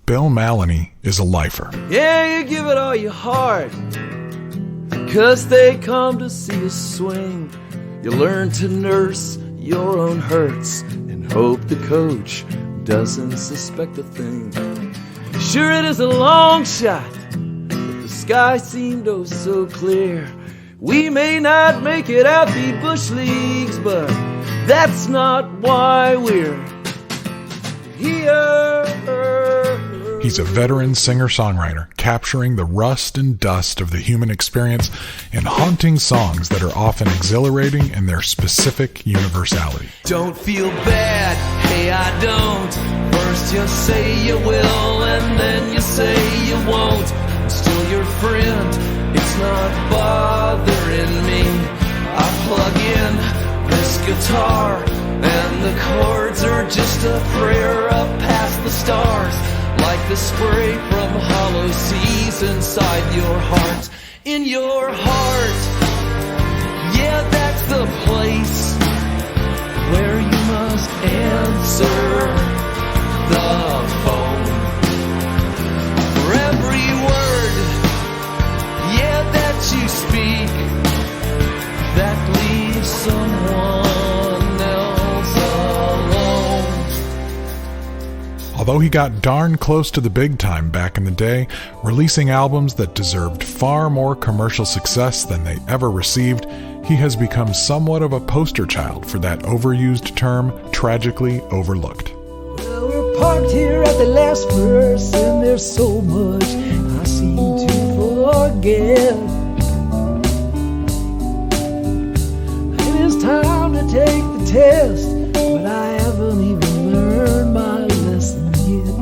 Bill Mallonee is a lifer. Yeah, you give it all your heart, 'cause they come to see you swing. You learn to nurse your own hurts and hope the coach doesn't suspect a thing. Sure, it is a long shot, but the sky seemed oh so clear. We may not make it out the bush leagues, but that's not why we're here. He's a veteran singer-songwriter, capturing the rust and dust of the human experience in haunting songs that are often exhilarating in their specific universality. Don't feel bad, hey I don't. First you say you will, and then you say you won't. I'm still your friend, it's not bothering me. I plug in this guitar, and the chords are just a prayer up past the stars. Like the spray from hollow seas inside your heart. In your heart, yeah, that's the place where you must answer the phone. For every word, yeah, that you speak, that leaves someone else alone. Although he got darn close to the big time back in the day, releasing albums that deserved far more commercial success than they ever received, he has become somewhat of a poster child for that overused term, tragically overlooked. Well, we're parked here at the last verse, and there's so much I seem to forget. It is time to take the test, but I haven't even learned my lesson yet.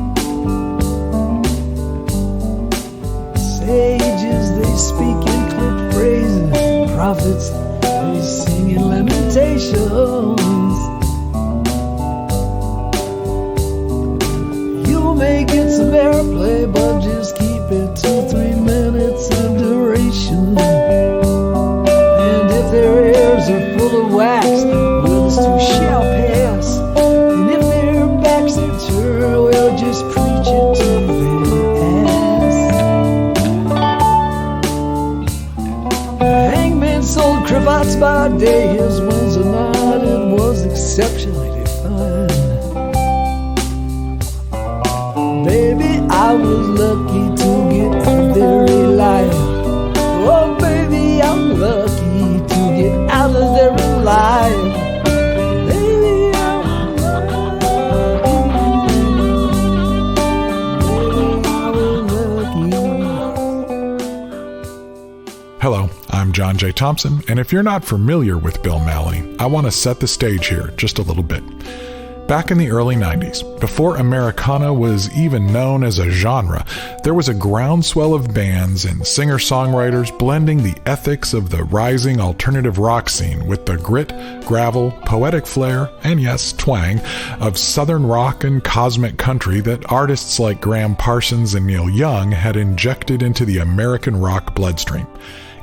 Sages, they speak in cloaked phrases, prophets, they sing in lamentations. You'll make it some airplay, but just keep it 2-3 minutes in duration. And if their ears are full of wax, well, this too shall pass. And if their backs are turned, we'll just preach it to their ass. Hangman sold cravats by day, his wins a night, it was exceptionally fine. Baby, I was lucky to get out there alive. Oh, baby, I'm lucky to get out of there alive. Baby, I'm lucky. Hello, I'm John J. Thompson, and if you're not familiar with Bill Mallonee, I want to set the stage here just a little bit. Back in the early 90s, before Americana was even known as a genre, there was a groundswell of bands and singer-songwriters blending the ethics of the rising alternative rock scene with the grit, gravel, poetic flair, and yes, twang, of southern rock and cosmic country that artists like Graham Parsons and Neil Young had injected into the American rock bloodstream.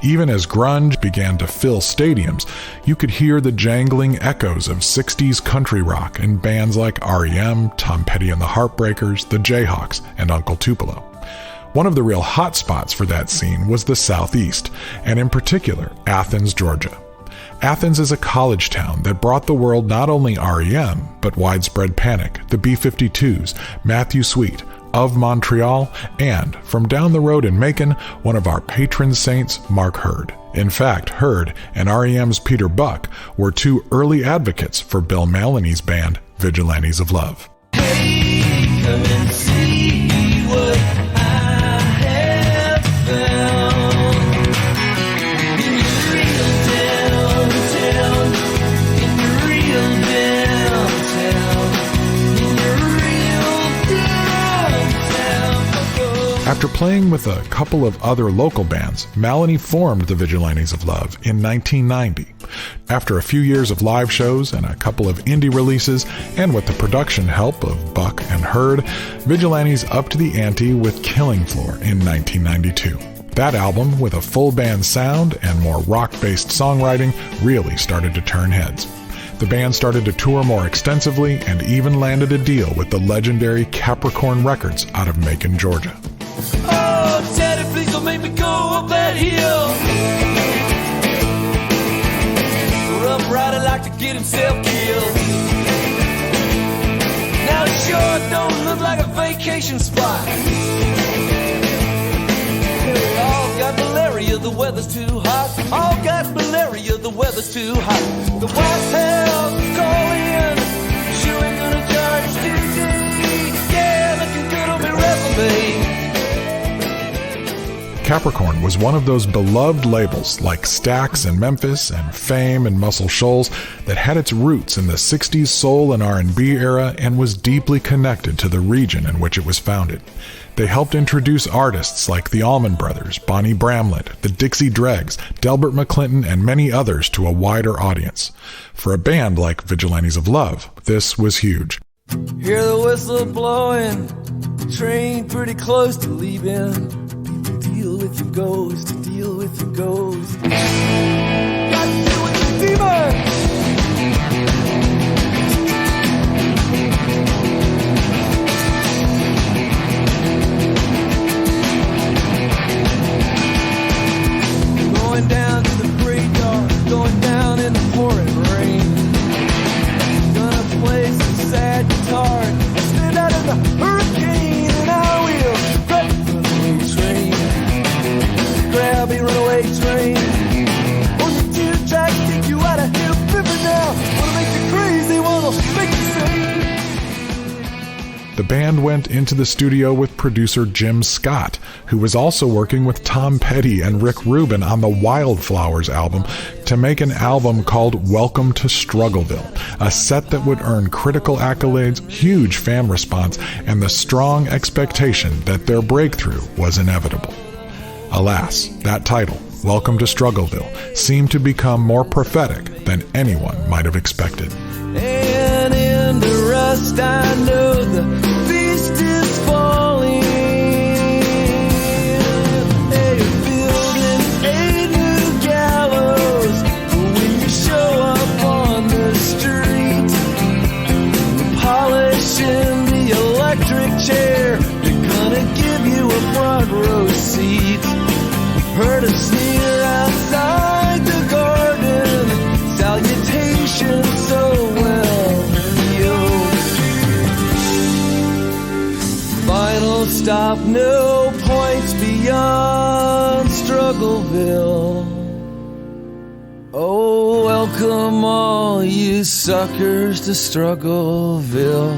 Even as grunge began to fill stadiums, you could hear the jangling echoes of 60s country rock in bands like R.E.M., Tom Petty and the Heartbreakers, the Jayhawks, and Uncle Tupelo. One of the real hotspots for that scene was the Southeast, and in particular, Athens, Georgia. Athens is a college town that brought the world not only R.E.M., but Widespread Panic, the B-52s, Matthew Sweet, of Montreal, and, from down the road in Macon, one of our patron saints, Mark Hurd. In fact, Hurd and R.E.M's Peter Buck were two early advocates for Bill Mallonee's band, Vigilantes of Love. Hey, come and see what I have found in your real downtown, in your real downtown, in your real downtown. After playing with a couple of other local bands, Mallonee formed the Vigilantes of Love in 1990. After a few years of live shows and a couple of indie releases, and with the production help of Buck and Hurd, Vigilantes upped the ante with Killing Floor in 1992. That album, with a full band sound and more rock-based songwriting, really started to turn heads. The band started to tour more extensively and even landed a deal with the legendary Capricorn Records out of Macon, Georgia. Oh, Daddy, please don't make me go up that hill. Rough rider like to get himself killed. Now it sure don't look like a vacation spot. We all got malaria, the weather's too hot. All got malaria, the weather's too hot. The White House is calling. Sure ain't gonna charge today. Yeah, looking good on my resume. Capricorn was one of those beloved labels like Stax in Memphis and Fame in Muscle Shoals that had its roots in the 60s soul and R&B era and was deeply connected to the region in which it was founded. They helped introduce artists like the Allman Brothers, Bonnie Bramlett, the Dixie Dregs, Delbert McClinton, and many others to a wider audience. For a band like Vigilantes of Love, this was huge. Hear the whistle blowing, train pretty close to leaving. Deal with your ghost, deal with your ghost. Got to deal with your demons. Going down to the graveyard, going down in the pouring rain. Gonna play some sad guitar, stand out in the hurricane, and I will grab the runaway train. Grab a runaway train. On the 2 tracks, take you out of Hill River now. Wanna make you crazy, wanna make you sing. The band went into the studio with producer Jim Scott, who was also working with Tom Petty and Rick Rubin on the Wildflowers album, to make an album called Welcome to Struggleville, a set that would earn critical accolades, huge fan response, and the strong expectation that their breakthrough was inevitable. Alas, that title, Welcome to Struggleville, seemed to become more prophetic than anyone might have expected. And in the rust I know the beast is falling. They're building a new gallows when you show up on the street. Polishing the electric chair, they're gonna give you a front row seat. Heard a sneer outside the garden, salutation so well healed. Final stop, no points beyond Struggleville. Oh, welcome all you suckers to Struggleville.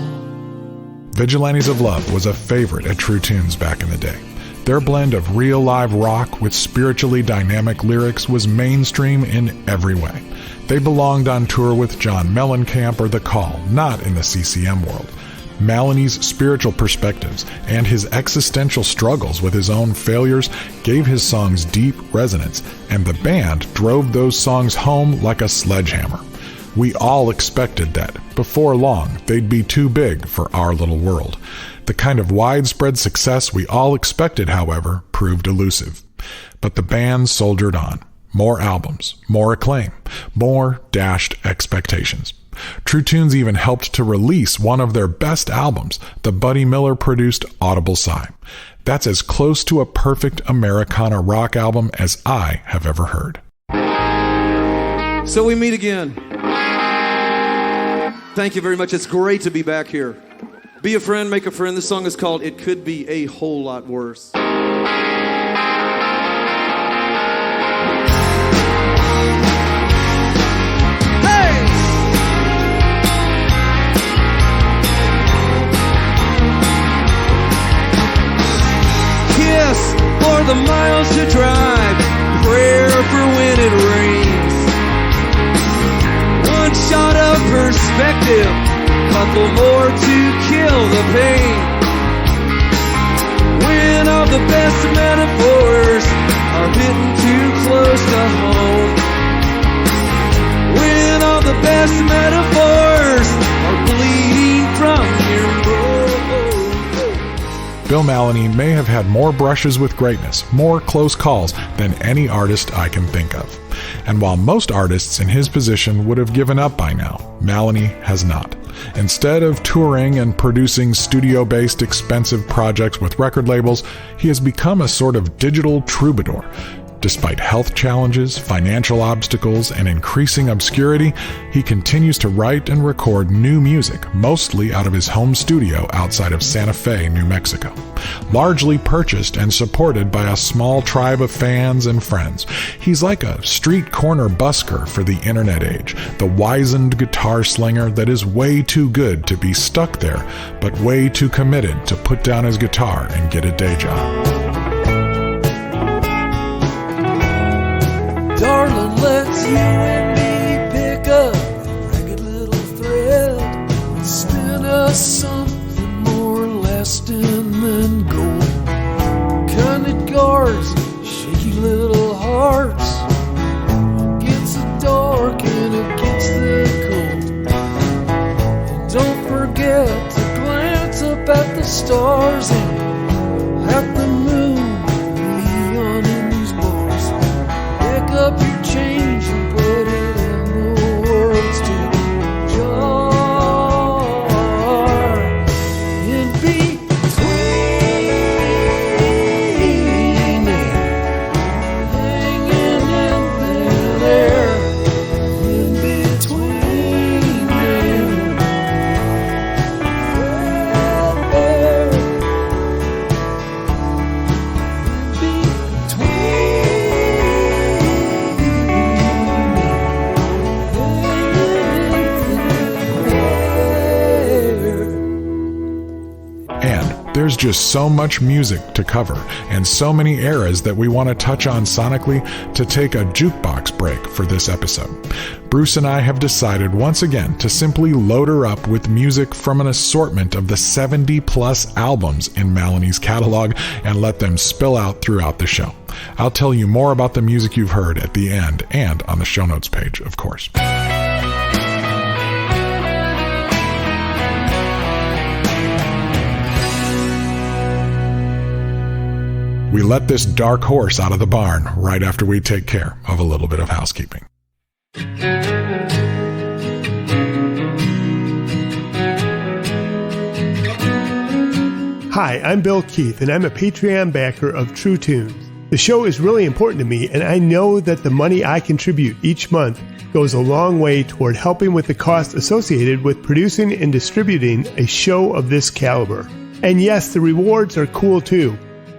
Vigilantes of Love was a favorite at True Tunes back in the day. Their blend of real live rock with spiritually dynamic lyrics was mainstream in every way. They belonged on tour with John Mellencamp or The Call, not in the CCM world. Mallonee's spiritual perspectives and his existential struggles with his own failures gave his songs deep resonance, and the band drove those songs home like a sledgehammer. We all expected that, before long, they'd be too big for our little world. The kind of widespread success we all expected, however, proved elusive. But the band soldiered on. More albums, more acclaim, more dashed expectations. True Tunes even helped to release one of their best albums, the Buddy Miller-produced Audible Sigh. That's as close to a perfect Americana rock album as I have ever heard. So we meet again. Thank you very much. It's great to be back here. Be a friend, make a friend. This song is called It Could Be a Whole Lot Worse. For the miles to drive, prayer for when it rains. One shot of perspective, couple more to kill the pain. When all the best metaphors are hitting too close to home. When all the best metaphors are bleeding from your bones. Bill Mallonee may have had more brushes with greatness, more close calls than any artist I can think of. And while most artists in his position would have given up by now, Mallonee has not. Instead of touring and producing studio-based expensive projects with record labels, he has become a sort of digital troubadour. Despite health challenges, financial obstacles, and increasing obscurity, he continues to write and record new music, mostly out of his home studio outside of Santa Fe, New Mexico. Largely purchased and supported by a small tribe of fans and friends, he's like a street corner busker for the internet age, the wizened guitar slinger that is way too good to be stuck there, but way too committed to put down his guitar and get a day job. Darling, let's you and me pick up a ragged little thread and spin us something more lasting than gold. Cunning guards, shaky little hearts, against the dark and against the cold. And don't forget to glance up at the stars and at the moon. Up your change and put it in the words to jar in between hanging in there in between There's just so much music to cover, and so many eras that we want to touch on sonically to take a jukebox break for this episode. Bruce and I have decided once again to simply load her up with music from an assortment of the 70-plus albums in Mallonee's catalog and let them spill out throughout the show. I'll tell you more about the music you've heard at the end and on the show notes page, of course. We let this dark horse out of the barn right after we take care of a little bit of housekeeping. Hi, I'm Bill Keith, and I'm a Patreon backer of True Tunes. The show is really important to me, and I know that the money I contribute each month goes a long way toward helping with the cost associated with producing and distributing a show of this caliber. And yes, the rewards are cool too.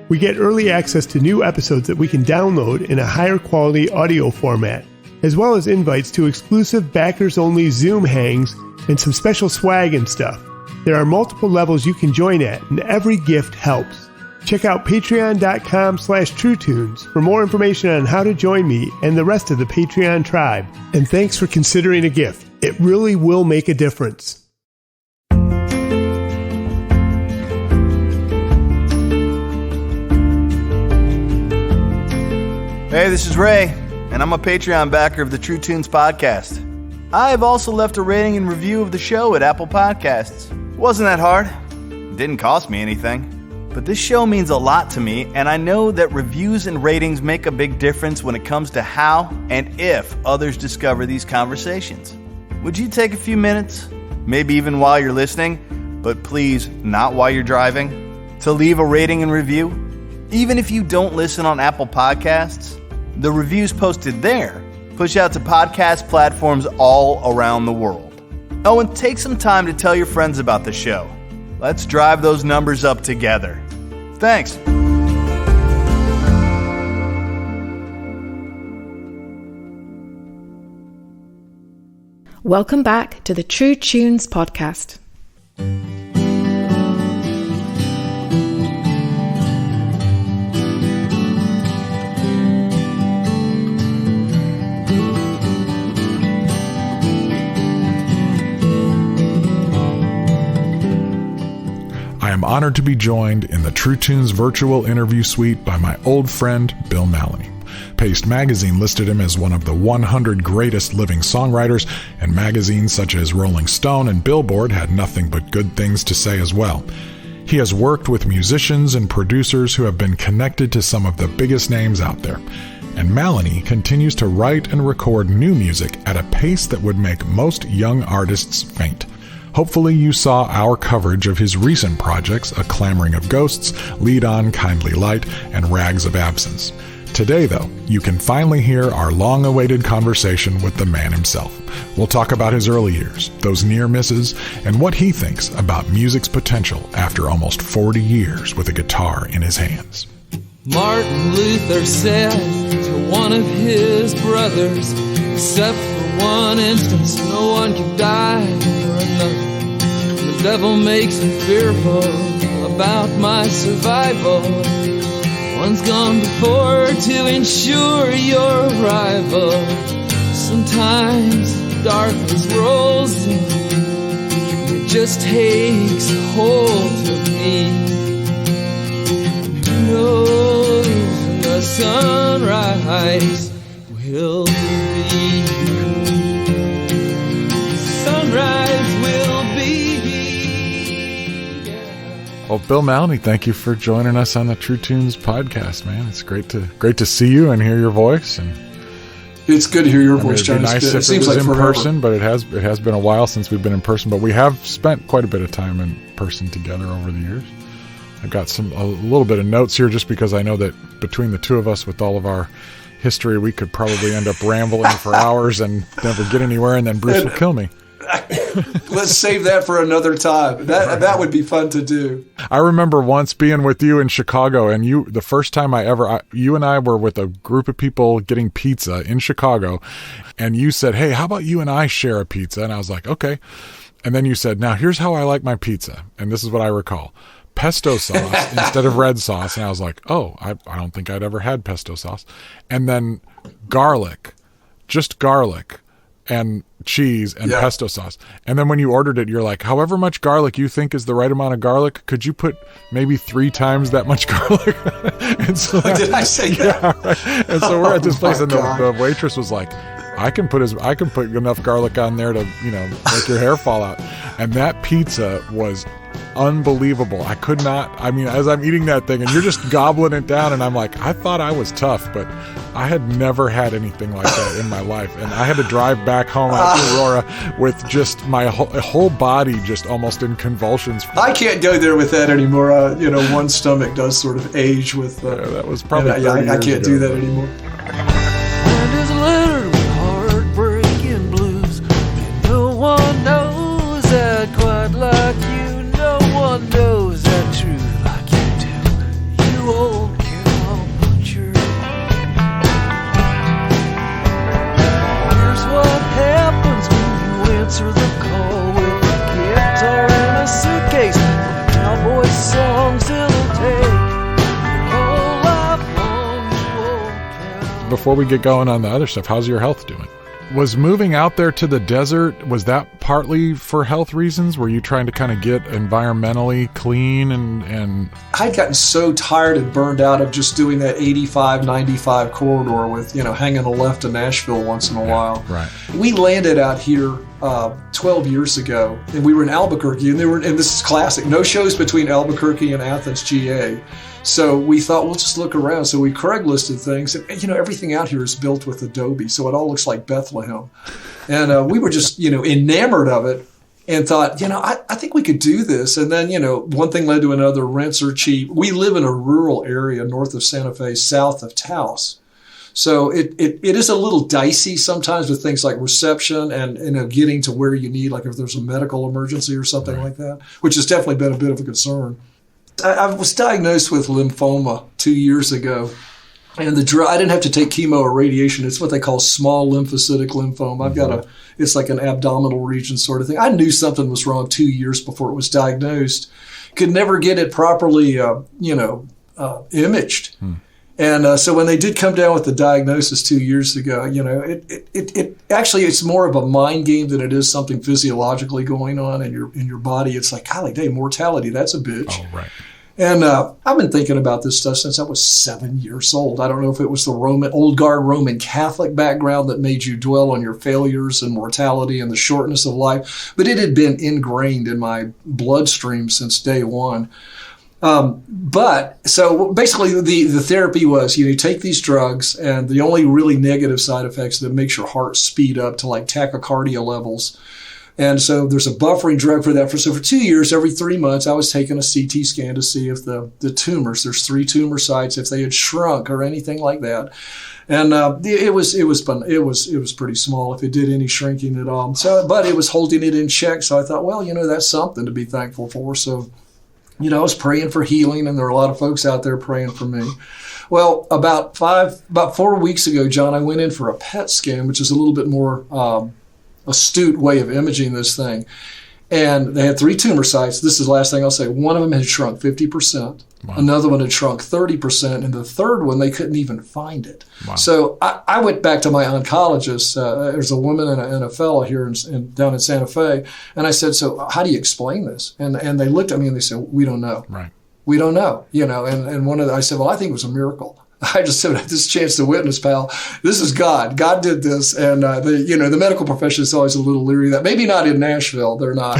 We get early access to new episodes that we can download in a higher quality audio format, as well as invites to exclusive backers-only Zoom hangs and some special swag and stuff. There are multiple levels you can join at, and every gift helps. Check out patreon.com/TrueTunes for more information on how to join me and the rest of the Patreon tribe. And thanks for considering a gift. It really will make a difference. Hey, this is Ray, and I'm a Patreon backer of the True Tunes podcast. I have also left a rating and review of the show at Apple Podcasts. It wasn't that hard. It didn't cost me anything. But this show means a lot to me, and I know that reviews and ratings make a big difference when it comes to how and if others discover these conversations. Would you take a few minutes, maybe even while you're listening, but please not while you're driving, to leave a rating and review? Even if you don't listen on Apple Podcasts, the reviews posted there push out to podcast platforms all around the world. Oh, and take some time to tell your friends about the show. Let's drive those numbers up together. Thanks. Welcome back to the True Tunes podcast. I am honored to be joined in the True Tunes virtual interview suite by my old friend, Bill Mallonee. Paste magazine listed him as one of the 100 greatest living songwriters, and magazines such as Rolling Stone and Billboard had nothing but good things to say as well. He has worked with musicians and producers who have been connected to some of the biggest names out there. And Mallonee continues to write and record new music at a pace that would make most young artists faint. Hopefully you saw our coverage of his recent projects, A Clamoring of Ghosts, Lead On, Kindly Light, and Rags of Absence. Today, though, you can finally hear our long-awaited conversation with the man himself. We'll talk about his early years, those near misses, and what he thinks about music's potential after almost 40 years with a guitar in his hands. Martin Luther said to one of his brothers, except for one instance, no one can die for another. The devil makes me fearful about my survival. One's gone before to ensure your arrival. Sometimes darkness rolls in, it just takes hold of me. Who knows when the sunrise will be? Sunrise will be. Well, Bill Mallonee, thank you for joining us on the True Tunes podcast, man. It's great to see you and hear your voice. And it's good to hear your voice, John. It'd be nice if it was like in person, but it has been a while since we've been in person. But we have spent quite a bit of time in person together over the years. I've got a little bit of notes here just because I know that between the two of us, with all of our history, we could probably end up rambling for hours and never get anywhere, and then Bruce will kill me. Let's save that for another time. That would be fun to do. I remember once being with you in Chicago, and the first time you and I were with a group of people getting pizza in Chicago, and you said, "Hey, how about you and I share a pizza?" And I was like, "Okay." And then you said, "Now here's how I like my pizza," and this is what I recall: pesto sauce instead of red sauce. And I was like, "Oh, I don't think I'd ever had pesto sauce." And then garlic, just garlic and cheese and pesto sauce. And then when you ordered it, you're like, however much garlic you think is the right amount of garlic, could you put maybe 3 times that much garlic? And so did I say that? Yeah, right. And so we're at this place, and the waitress was like, I can put enough garlic on there to, make your hair fall out. And that pizza was unbelievable. I could not, as I'm eating that thing and you're just gobbling it down, and I'm like, I thought I was tough, but I had never had anything like that in my life. And I had to drive back home out to Aurora with just my whole body just almost in convulsions. I can't go there with that anymore. One stomach does sort of age with... that was probably I can't do that anymore. And is littered with heartbreaking blues. No one knows that quite like you. No one knows that truth like you do. You old cow butcher. Here's what happens when you answer the call with a guitar and a suitcase of cowboy songs it'll take your whole life long, you old cow. Before we get going on the other stuff, how's your health doing? Was moving out there to the desert, was that partly for health reasons? Were you trying to kind of get environmentally clean and... I'd gotten so tired and burned out of just doing that 85-95 corridor with, hanging a left to Nashville once in a while. Right. We landed out here 12 years ago, and we were in Albuquerque, and this is classic, no shows between Albuquerque and Athens GA. So we thought, we'll just look around. So we Craiglisted things. And, everything out here is built with Adobe, so it all looks like Bethlehem. And we were just, enamored of it and thought, I think we could do this. And then, one thing led to another. Rents are cheap. We live in a rural area north of Santa Fe, south of Taos. So it is a little dicey sometimes with things like reception and getting to where you need, like if there's a medical emergency or something like that, which has definitely been a bit of a concern. I was diagnosed with lymphoma 2 years ago, and I didn't have to take chemo or radiation. It's what they call small lymphocytic lymphoma. I've got it's like an abdominal region sort of thing. I knew something was wrong 2 years before it was diagnosed. Could never get it properly, imaged. And so when they did come down with the diagnosis 2 years ago, it actually, it's more of a mind game than it is something physiologically going on in your body. It's like, golly day, mortality, that's a bitch. Oh, right. And I've been thinking about this stuff since I was 7 years old. I don't know if it was the old guard Roman Catholic background that made you dwell on your failures and mortality and the shortness of life, but it had been ingrained in my bloodstream since day one. But so basically the therapy was, you take these drugs, and the only really negative side effects that makes your heart speed up to like tachycardia levels. And so there's a buffering drug for that. So for 2 years, every 3 months, I was taking a CT scan to see if the tumors, there's 3 tumor sites, if they had shrunk or anything like that. And it was pretty small if it did any shrinking at all. So, but it was holding it in check. So I thought, well, that's something to be thankful for. So, I was praying for healing, and there are a lot of folks out there praying for me. Well, about 4 weeks ago, John, I went in for a PET scan, which is a little bit more astute way of imaging this thing. And they had 3 tumor sites. This is the last thing I'll say. One of them had shrunk 50%. Wow. Another one had shrunk 30%. And the third one, they couldn't even find it. Wow. So I went back to my oncologist. There's a woman and a fellow here down in Santa Fe. And I said, so how do you explain this? And they looked at me and they said, we don't know. Right. We don't know. And I said, well, I think it was a miracle. I just said, this chance to witness, pal. This is God. God did this. And, the medical profession is always a little leery of that. Maybe not in Nashville. They're not,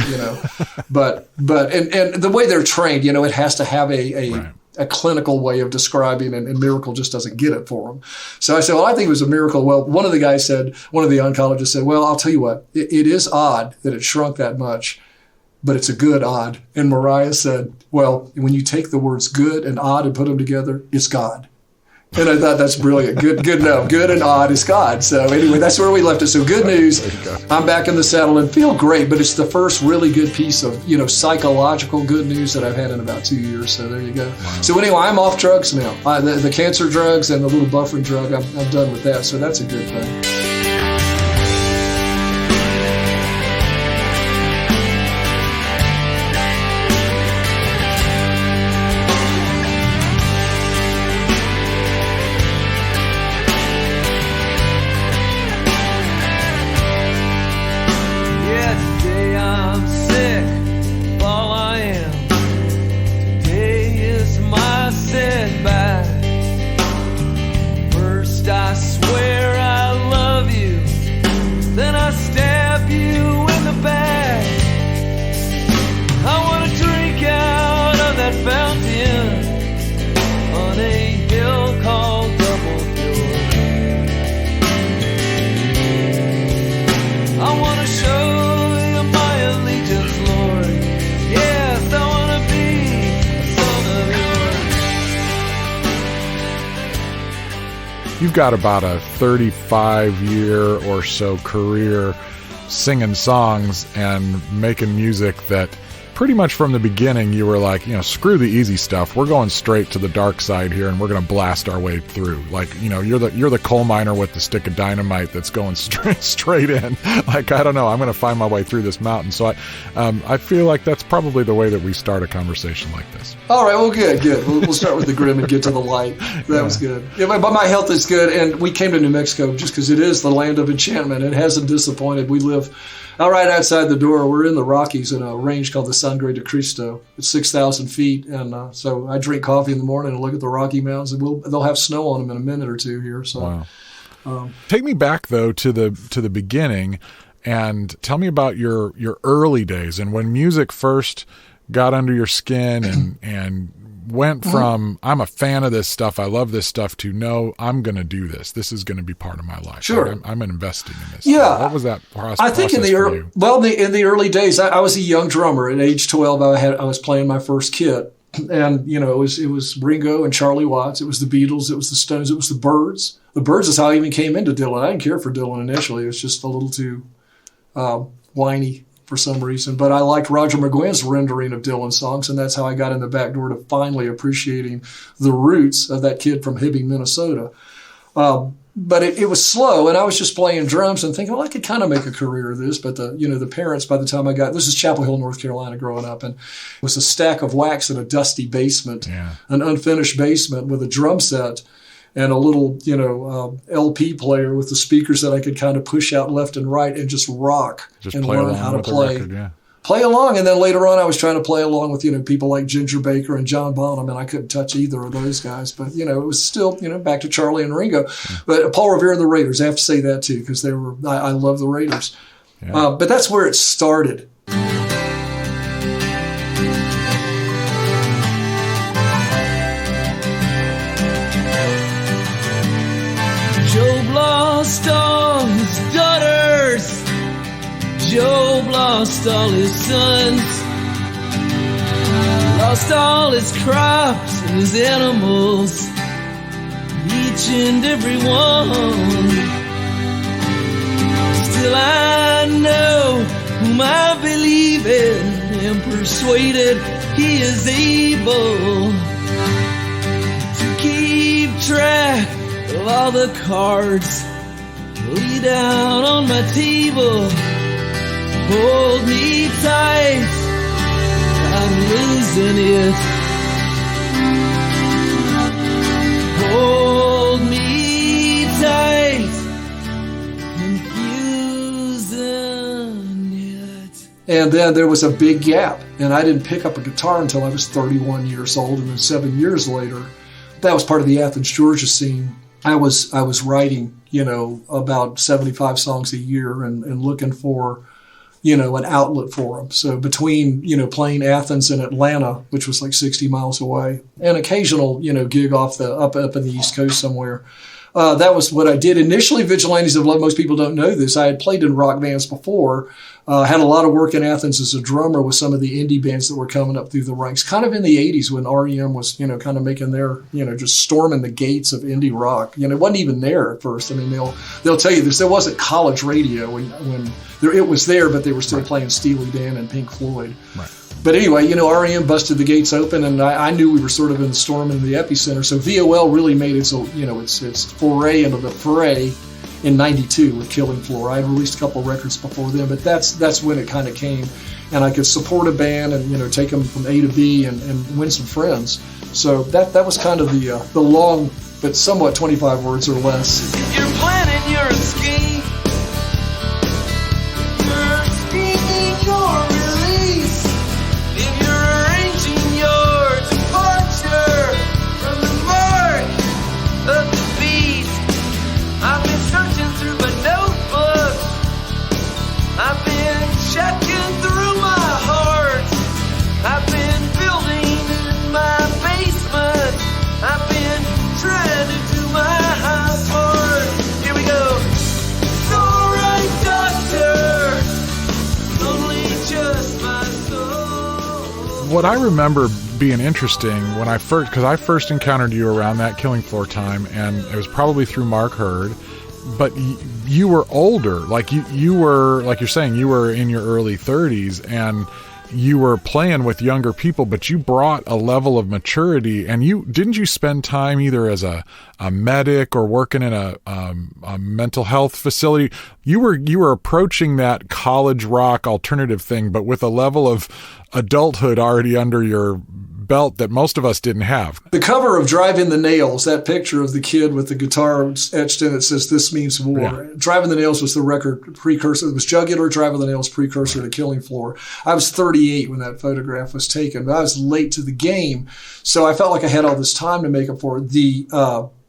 but the way they're trained, it has to have a clinical way of describing, and miracle just doesn't get it for them. So I said, well, I think it was a miracle. Well, one of the oncologists said, well, I'll tell you what, it is odd that it shrunk that much, but it's a good odd. And Mariah said, well, when you take the words good and odd and put them together, it's God. And I thought that's brilliant. Good enough. Good and odd is God. So anyway, that's where we left it. So good news. I'm back in the saddle and feel great, but it's the first really good piece of, psychological good news that I've had in about 2 years. So there you go. Wow. So anyway, I'm off drugs now. The cancer drugs and the little buffering drug, I'm done with that. So that's a good thing. You've got about a 35-year or so career singing songs and making music that pretty much from the beginning you were like, screw the easy stuff. We're going straight to the dark side here, and we're going to blast our way through. Like, you're the coal miner with the stick of dynamite that's going straight in. Like, I don't know, I'm going to find my way through this mountain. So I feel like that's probably the way that we start a conversation like this. All right, well, good. We'll start with the grim and get to the light. That was good. Yeah, but my health is good, and we came to New Mexico just because it is the land of enchantment. It hasn't disappointed. We live right outside the door. We're in the Rockies in a range called the Sangre de Cristo. It's 6,000 feet, and so I drink coffee in the morning and look at the Rocky Mountains, and they'll have snow on them in a minute or two here. So, wow. Take me back though to the beginning, and tell me about your early days and when music first got under your skin and went from I'm a fan of this stuff, I love this stuff, to no, I'm going to do this. This is going to be part of my life. Sure, I'm investing in this. Yeah, what was that process? I think in the early days, I was a young drummer. At age 12, I was playing my first kit, and it was Ringo and Charlie Watts. It was the Beatles. It was the Stones. It was the Byrds. The Byrds is how I even came into Dylan. I didn't care for Dylan initially. It was just a little too whiny for some reason, but I liked Roger McGuinn's rendering of Dylan songs, and that's how I got in the back door to finally appreciating the roots of that kid from Hibbing, Minnesota. But it was slow, and I was just playing drums and thinking, well, I could kind of make a career of this. But the parents, by the time this is Chapel Hill, North Carolina, growing up, and it was a stack of wax in a dusty basement, an unfinished basement with a drum set and a little, LP player with the speakers that I could kind of push out left and right and just rock and learn how to play. play along. And then later on, I was trying to play along with, people like Ginger Baker and John Bonham, and I couldn't touch either of those guys. But, it was still, back to Charlie and Ringo. But Paul Revere and the Raiders, I have to say that too, because I love the Raiders. Yeah. But that's where it started. Job lost all his daughters. Job lost all his sons. Lost all his crops and his animals. Each and every one. Still I know whom I believe in and persuaded he is able to keep track of all the cards lay down on my table. Hold me tight, I'm losing it. Hold me tight, confusing it. And then there was a big gap, and I didn't pick up a guitar until I was 31 years old, and then 7 years later, that was part of the Athens, Georgia scene. I was writing, about 75 songs a year and looking for, an outlet for them. So between, playing Athens and Atlanta, which was like 60 miles away, and occasional, gig off up in the East Coast somewhere, that was what I did. Initially, Vigilantes of Love, most people don't know this. I had played in rock bands before. Had a lot of work in Athens as a drummer with some of the indie bands that were coming up through the ranks, kind of in the 80s when R.E.M. was, kind of making their, just storming the gates of indie rock. It wasn't even there at first. I mean, they'll tell you this. There wasn't college radio when it was there, but they were still playing Steely Dan and Pink Floyd. Right. But anyway, R.E.M. busted the gates open, and I knew we were sort of in the storm in the epicenter. So VOL really made its foray into the fray in '92 with Killing Floor. I had released a couple of records before then, but that's when it kind of came, and I could support a band and take them from A to B and win some friends. So that was kind of the long but somewhat 25 words or less. You're planning your escape. You're scheming your release. If you're arranging your departure from the mark of the beast. I've been searching through my notebook. I've been checking through my heart. I've been building in my basement. I've been trying to do my part. Here we go. It's alright, doctor. Only just my soul. What I remember being interesting when I first encountered you around that Killing Floor time, and it was probably through Mark Hurd, but you were older. Like you were, like you're saying, you were in your early 30s, and you were playing with younger people, but you brought a level of maturity. And didn't you spend time either as a medic or working in a mental health facility? You were approaching that college rock alternative thing, but with a level of adulthood already under your belt that most of us didn't have. The cover of Driving the Nails, that picture of the kid with the guitar etched in it says, "This means war." Yeah. Driving the Nails was the record precursor. It was Jugular, Driving the Nails precursor to Killing Floor. I was 38 when that photograph was taken, but I was late to the game. So I felt like I had all this time to make up for it.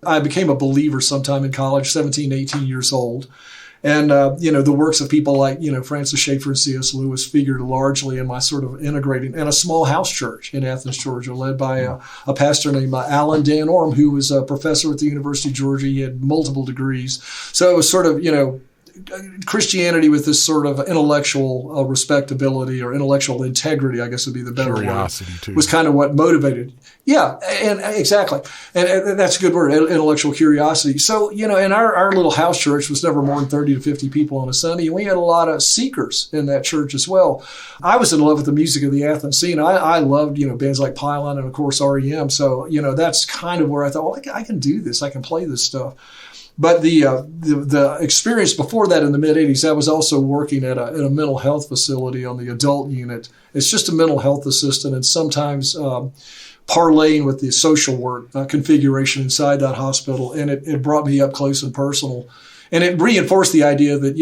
I became a believer sometime in college, 17, 18 years old. And, the works of people like, Francis Schaeffer and C.S. Lewis figured largely in my sort of integrating, and a small house church in Athens, Georgia, led by a pastor named Alan Dan Orm, who was a professor at the University of Georgia. He had multiple degrees. So it was sort of, Christianity with this sort of intellectual respectability or intellectual integrity, I guess would be the better word, too. Was kind of what motivated. Yeah, and exactly. And that's a good word, intellectual curiosity. So, and our little house church was never more than 30 to 50 people on a Sunday, and we had a lot of seekers in that church as well. I was in love with the music of the Athens scene. I loved, bands like Pylon and, of course, R.E.M. So, that's kind of where I thought, well, I can do this. I can play this stuff. But the experience before that in the mid-'80s, I was also working at a mental health facility on the adult unit. It's just a mental health assistant, and sometimes parlaying with the social work configuration inside that hospital, and it brought me up close and personal. And it reinforced the idea that,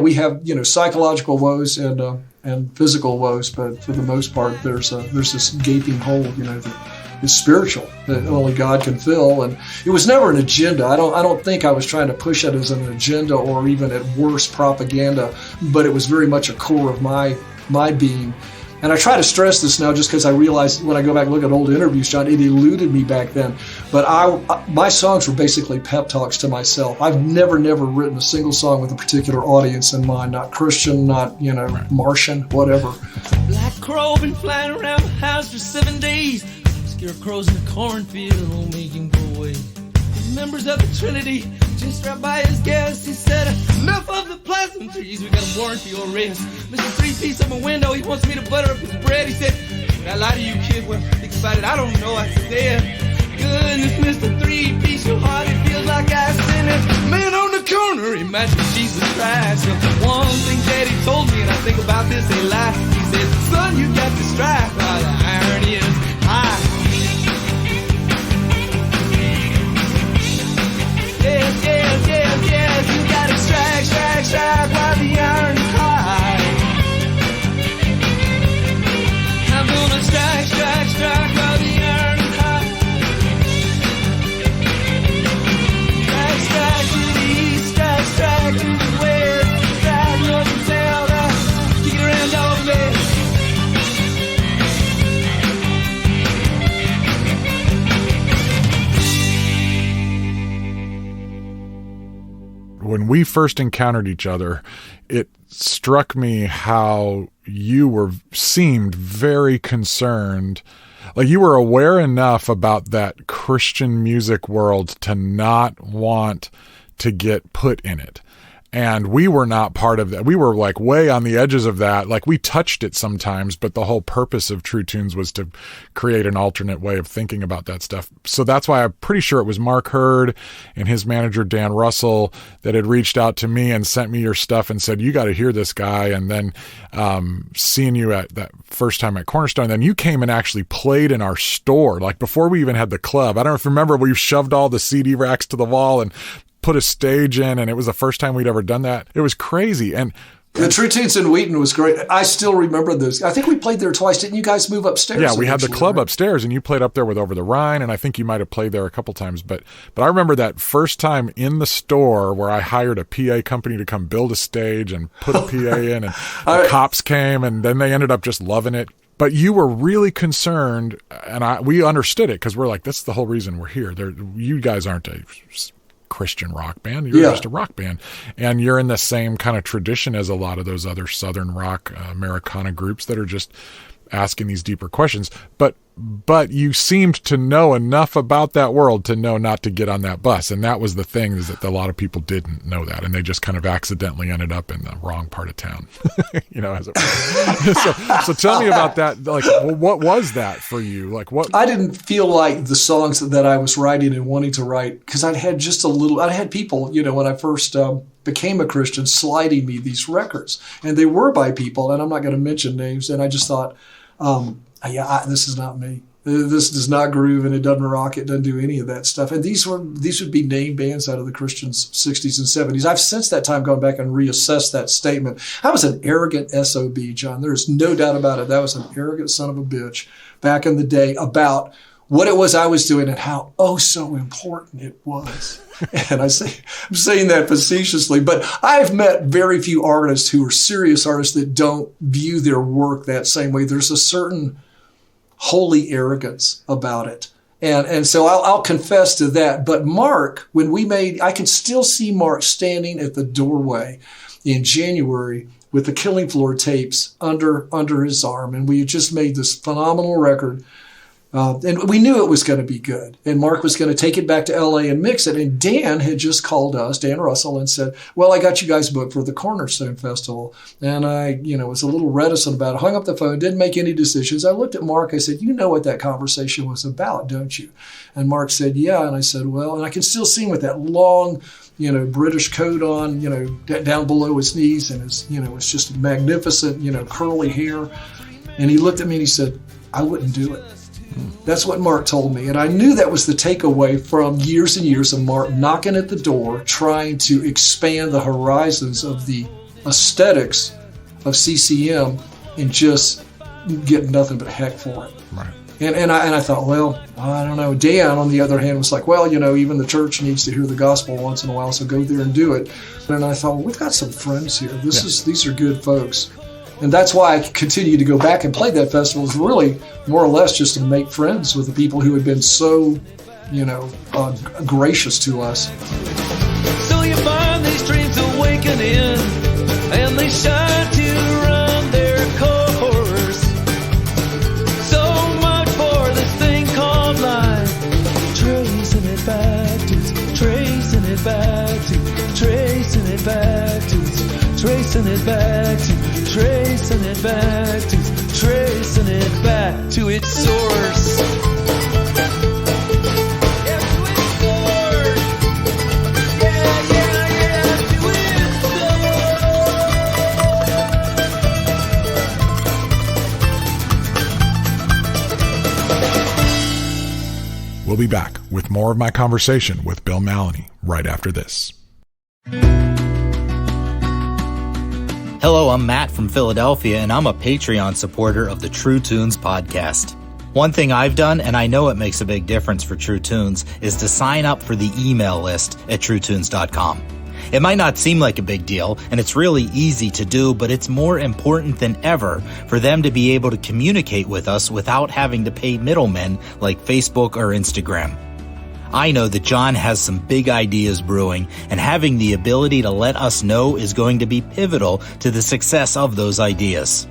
we have, psychological woes and and physical woes, but for the most part, there's this gaping hole, that is spiritual that only God can fill. And it was never an agenda. I don't think I was trying to push it as an agenda or even at worst propaganda, but it was very much a core of my being. And I try to stress this now just because I realize when I go back and look at old interviews, John, it eluded me back then. But my songs were basically pep talks to myself. I've never written a single song with a particular audience in mind, not Christian, not, Martian, whatever. Black crow been flying around the house for 7 days. Scarecrows in the cornfield won't make him go away. Members of the Trinity just dropped by his guest. He said, enough of the pleasantries, we got a warrant for your arrest. Mr. Three-Piece on my window, he wants me to butter up his bread. He said, can I lie to you, kid? Well, think about it, I don't know. I said, goodness, Mr. Three-Piece, your heart, it feels like I sin. That man on the corner, imagine Jesus Christ. So one thing Daddy told me, and I think about this a lot. He said, son, you got to strive while the iron is high. Yes, you gotta strike while the iron is high. I'm gonna strike while the iron is high. Strike to the east, strike to the west, strike north and south, kick it around all best. When we first encountered each other, it struck me how you seemed very concerned. Like you were aware enough about that Christian music world to not want to get put in it. And we were not part of that. We were like way on the edges of that. Like we touched it sometimes, but the whole purpose of True Tunes was to create an alternate way of thinking about that stuff. So that's why I'm pretty sure it was Mark Hurd and his manager, Dan Russell, that had reached out to me and sent me your stuff and said, you got to hear this guy. And then seeing you at that first time at Cornerstone, then you came and actually played in our store, like before we even had the club. I don't know if you remember, we shoved all the CD racks to the wall and put a stage in, and it was the first time we'd ever done that. It was crazy. And the True Tunes in Wheaton was great. I still remember those. I think we played there twice. Didn't you guys move upstairs? Yeah, we had the club upstairs, and you played up there with Over the Rhine, and I think you might have played there a couple times. But I remember that first time in the store where I hired a PA company to come build a stage and put a PA in, and the cops came, and then they ended up just loving it. But you were really concerned, and we understood it because we're like, that's the whole reason we're here. You guys aren't a Christian rock band. You're just a rock band, and you're in the same kind of tradition as a lot of those other Southern rock Americana groups that are just asking these deeper questions. But you seemed to know enough about that world to know not to get on that bus. And that was the thing, is that a lot of people didn't know that. And they just kind of accidentally ended up in the wrong part of town, as it was. So tell me about that. Like, what was that for you? Like, what? I didn't feel like the songs that I was writing and wanting to write, because I had people, when I first became a Christian, sliding me these records. And they were by people, and I'm not going to mention names. And I just thought, this is not me. This does not groove, and it doesn't rock. It doesn't do any of that stuff. And these would be name bands out of the Christian 60s and 70s. I've since that time gone back and reassessed that statement. I was an arrogant SOB, John. There's no doubt about it. That was an arrogant son of a bitch back in the day about what it was I was doing and how so important it was. And I'm saying that facetiously, but I've met very few artists who are serious artists that don't view their work that same way. There's a certain holy arrogance about it. And so I'll confess to that. But Mark, I can still see Mark standing at the doorway in January with the Killing Floor tapes under his arm. And we had just made this phenomenal record. And we knew it was going to be good. And Mark was going to take it back to LA and mix it. And Dan had just called us, Dan Russell, and said, well, I got you guys booked for the Cornerstone Festival. And I, was a little reticent about it, hung up the phone, didn't make any decisions. I looked at Mark, I said, you know what that conversation was about, don't you? And Mark said, yeah. And I said, well, and I can still see him with that long, British coat on, down below his knees, and his, it's just magnificent, curly hair. And he looked at me and he said, I wouldn't do it. That's what Mark told me. And I knew that was the takeaway from years and years of Mark knocking at the door, trying to expand the horizons of the aesthetics of CCM and just get nothing but heck for it. Right. And I thought, well, I don't know. Dan, on the other hand, was like, well, even the church needs to hear the gospel once in a while, so go there and do it. And I thought, well, we've got some friends here. These are good folks. And that's why I continue to go back and play that festival, is really more or less just to make friends with the people who had been so, gracious to us. So you find these dreams awakening, and they shine to run their course. So much for this thing called life. Tracing it back to, tracing it back to, tracing it back to, tracing it back to, tracing it back to, tracing it back to its source. We'll be back with more of my conversation with Bill Mallonee right after this. Hello, I'm Matt from Philadelphia, and I'm a Patreon supporter of the True Tunes podcast. One thing I've done, and I know it makes a big difference for True Tunes, is to sign up for the email list at truetunes.com. It might not seem like a big deal, and it's really easy to do, but it's more important than ever for them to be able to communicate with us without having to pay middlemen like Facebook or Instagram. I know that John has some big ideas brewing, and having the ability to let us know is going to be pivotal to the success of those ideas.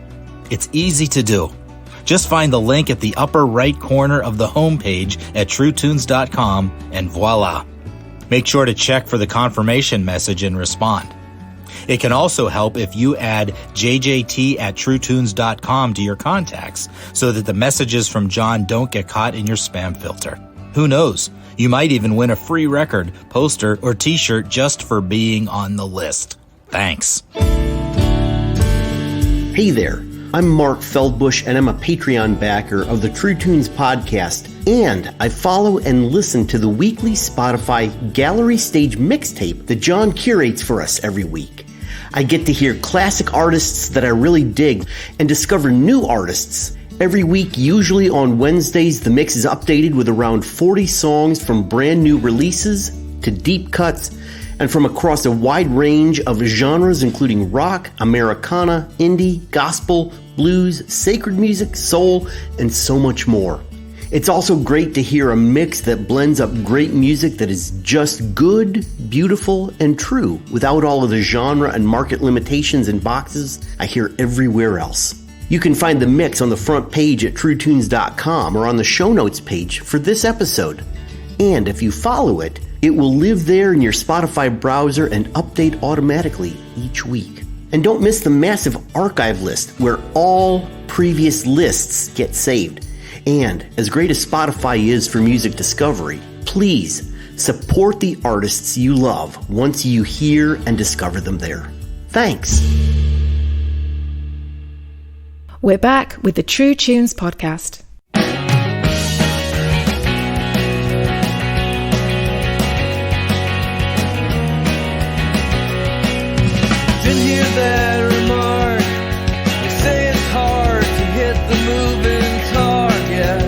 It's easy to do. Just find the link at the upper right corner of the homepage at truetunes.com, and voila. Make sure to check for the confirmation message and respond. It can also help if you add jjt@truetunes.com to your contacts so that the messages from John don't get caught in your spam filter. Who knows? You might even win a free record, poster, or t-shirt just for being on the list. Thanks. Hey there. I'm Mark Feldbush, and I'm a Patreon backer of the True Tunes podcast, and I follow and listen to the weekly Spotify Gallery Stage mixtape that John curates for us every week. I get to hear classic artists that I really dig and discover new artists. Every week, usually on Wednesdays, the mix is updated with around 40 songs from brand new releases to deep cuts, and from across a wide range of genres including rock, Americana, indie, gospel, blues, sacred music, soul, and so much more. It's also great to hear a mix that blends up great music that is just good, beautiful, and true without all of the genre and market limitations and boxes I hear everywhere else. You can find the mix on the front page at truetunes.com or on the show notes page for this episode. And if you follow it, it will live there in your Spotify browser and update automatically each week. And don't miss the massive archive list where all previous lists get saved. And as great as Spotify is for music discovery, please support the artists you love once you hear and discover them there. Thanks. We're back with the True Tunes podcast. Didn't hear that remark. They say it's hard to hit the moving target.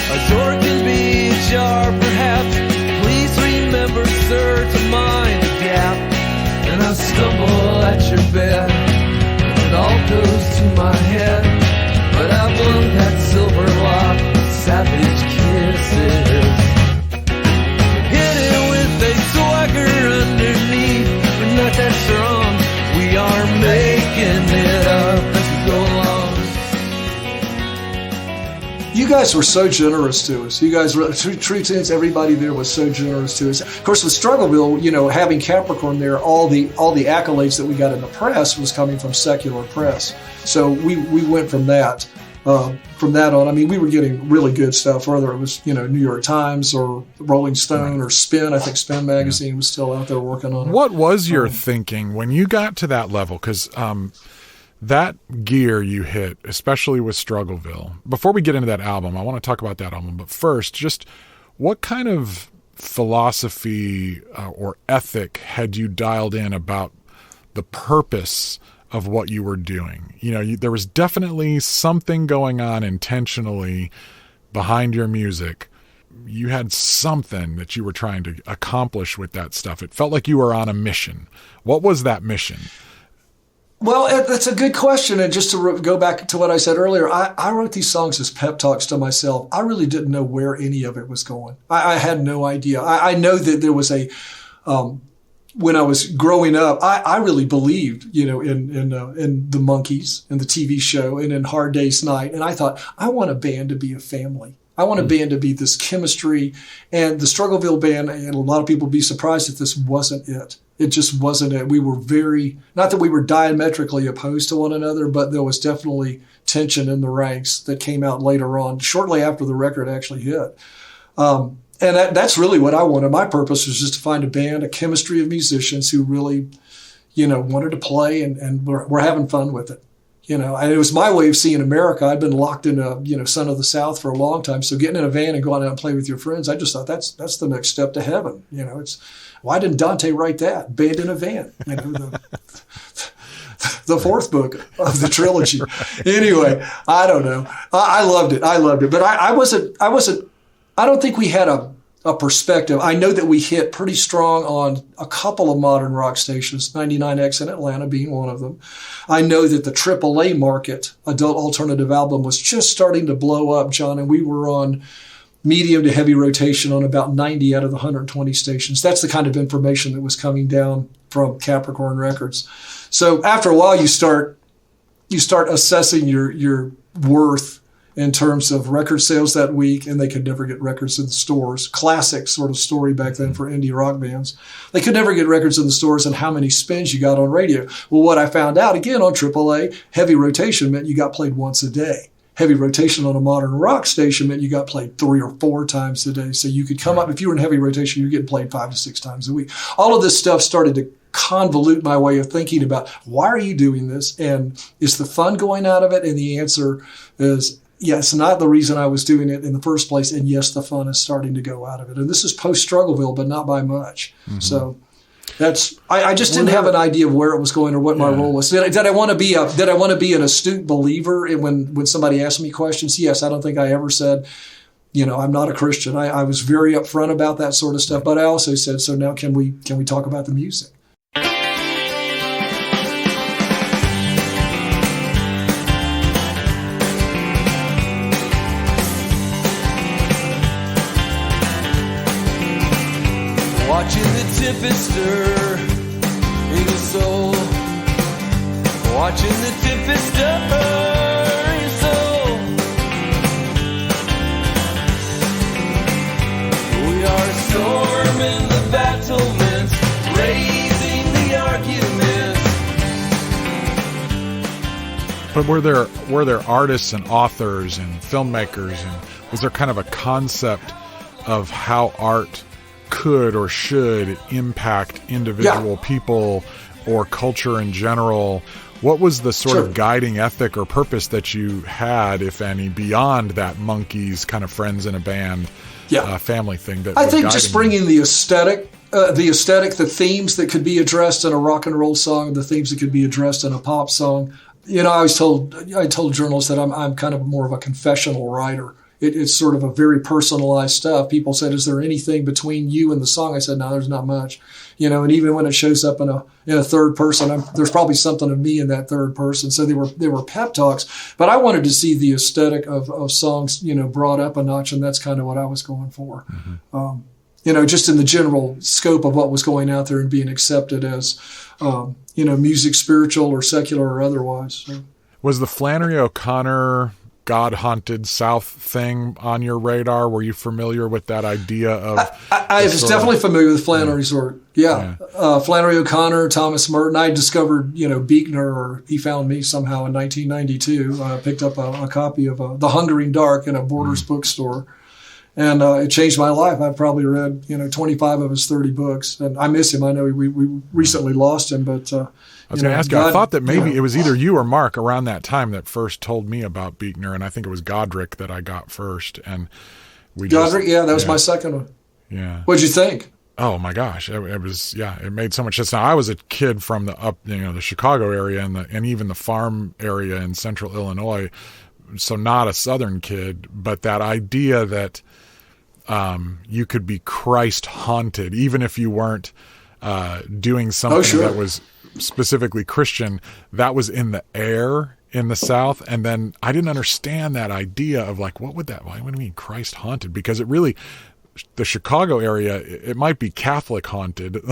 A door can be ajar, perhaps. Please remember, sir, to mind the gap. And I stumble at your bed, and it all goes to my head. But I blow that silver lock with savage kisses. Hit it with a swagger underneath. We're not that strong. We are making it up as we go along. You guys were so generous to us. You guys were, True Tunes, everybody there was so generous to us. Of course, with Struggleville, having Capricorn there, all the accolades that we got in the press was coming from secular press. So we went from that. From that on, we were getting really good stuff, whether it was, New York Times or Rolling Stone or Spin. I think Spin magazine was still out there working on it. What was your thinking when you got to that level? Because that gear you hit, especially with Struggleville, before we get into that album, I want to talk about that album. But first, just what kind of philosophy or ethic had you dialed in about the purpose of what you were doing. There was definitely something going on intentionally behind your music. You had something that you were trying to accomplish with that stuff. It felt like you were on a mission. What was that mission? Well, that's a good question. And just to go back to what I said earlier, I wrote these songs as pep talks to myself. I really didn't know where any of it was going. I had no idea. I know that there was when I was growing up, I really believed, in the Monkees and the TV show and in Hard Day's Night. And I thought, I want a band to be a family. I want a band to be this chemistry. And the Struggleville Band, and a lot of people would be surprised if this wasn't it. It just wasn't it. We were not that we were diametrically opposed to one another, but there was definitely tension in the ranks that came out later on, shortly after the record actually hit. And that's really what I wanted. My purpose was just to find a band, a chemistry of musicians who really, wanted to play and were having fun with it. And it was my way of seeing America. I'd been locked in a son of the South for a long time. So getting in a van and going out and play with your friends, I just thought that's the next step to heaven. Why didn't Dante write that? Band in a Van, the fourth book of the trilogy. Anyway, I don't know. I loved it. But I don't think we had a perspective. I know that we hit pretty strong on a couple of modern rock stations, 99X in Atlanta being one of them. I know that the AAA market, adult alternative album, was just starting to blow up, John, and we were on medium to heavy rotation on about 90 out of the 120 stations. That's the kind of information that was coming down from Capricorn Records. So after a while, you start assessing your worth in terms of record sales that week, and they could never get records in the stores. Classic sort of story back then for indie rock bands. They could never get records in the stores and how many spins you got on radio. Well, what I found out, again, on AAA, heavy rotation meant you got played once a day. Heavy rotation on a modern rock station meant you got played 3 or 4 times a day. So you could come up, if you were in heavy rotation, you're getting played 5 to 6 times a week. All of this stuff started to convolute my way of thinking about, why are you doing this? And is the fun going out of it? And the answer is, yes, not the reason I was doing it in the first place. And yes, the fun is starting to go out of it. And this is post-Struggleville, but not by much. Mm-hmm. So I just didn't have an idea of where it was going or what my role was. Did I want to be an astute believer when somebody asked me questions? Yes, I don't think I ever said, I'm not a Christian. I was very upfront about that sort of stuff, but I also said, so now can we talk about the music? Watching the tempest stir in your soul. Watching the tempest stir in your soul. We are storming the battlements, raising the arguments. But were there artists and authors and filmmakers, and was there kind of a concept of how art could or should impact individual people or culture in general? What was the sort of guiding ethic or purpose that you had, if any, beyond that Monkees kind of friends in a band family thing? That I think just bringing the aesthetic, the themes that could be addressed in a rock and roll song, the themes that could be addressed in a pop song. I told journalists that I'm kind of more of a confessional writer. It's sort of a very personalized stuff. People said, is there anything between you and the song? I said, no, there's not much. And even when it shows up in a third person, there's probably something of me in that third person. So they were pep talks, but I wanted to see the aesthetic of songs, brought up a notch, and that's kind of what I was going for. Mm-hmm. Just in the general scope of what was going out there and being accepted as, music, spiritual or secular or otherwise. So. Was the Flannery O'Connor God-haunted South thing on your radar? Were you familiar with that idea of... I was definitely familiar with Flannery's work. Yeah. Flannery O'Connor, Thomas Merton. I discovered, Buechner, or he found me somehow in 1992. I picked up a copy of The Hungering Dark in a Borders bookstore. And it changed my life. I've probably read, 25 of his 30 books. And I miss him. I know we recently lost him, but... I was going to ask you, I thought that maybe it was either you or Mark around that time that first told me about Buechner, and I think it was Godric that I got first. And that was my second one. Yeah. What'd you think? oh my gosh, it was, it made so much sense. Now, I was a kid from the Chicago area and even the farm area in central Illinois, so not a Southern kid, but that idea that you could be Christ haunted, even if you weren't doing something that was specifically Christian, that was in the air in the South. And then I didn't understand that idea of like, why do you mean Christ haunted? Because it really, the Chicago area, it might be Catholic haunted,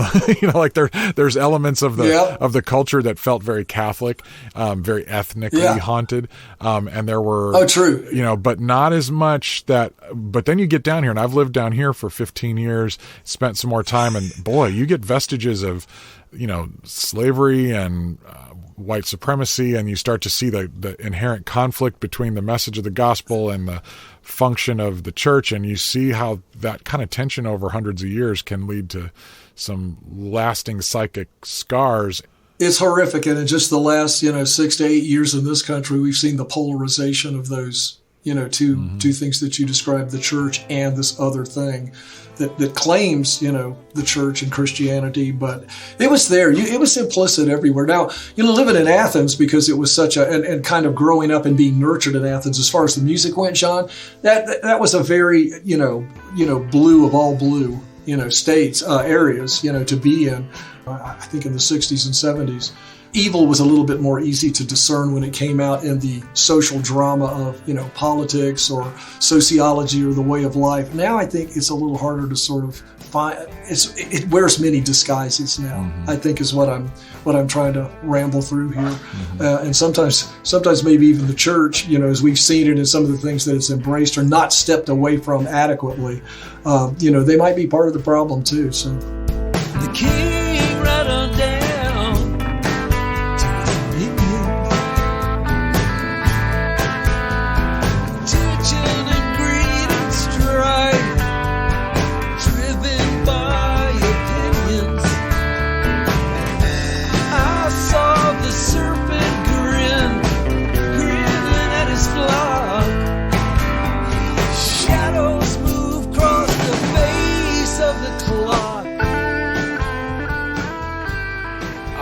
like there's elements of the culture that felt very Catholic, very ethnically haunted. And there were, true. But not as much but then you get down here, and I've lived down here for 15 years, spent some more time, and boy, you get vestiges of, slavery and white supremacy, and you start to see the inherent conflict between the message of the gospel and the function of the church, and you see how that kind of tension over hundreds of years can lead to some lasting psychic scars. It's horrific, and in just the last 6 to 8 years in this country, we've seen the polarization of those two things that you described, the church and this other thing that claims, the church and Christianity, but it was there. It was implicit everywhere. Now, living in Athens, because it was such and kind of growing up and being nurtured in Athens, as far as the music went, John, that was a very, blue of all blue, states, areas, to be in, I think in the 60s and 70s. Evil was a little bit more easy to discern when it came out in the social drama of, politics or sociology or the way of life. Now I think it's a little harder to sort of find. It wears many disguises now, I think is what I'm trying to ramble through here. And sometimes maybe even the church, as we've seen it in some of the things that it's embraced or not stepped away from adequately, they might be part of the problem too. So the king right on down.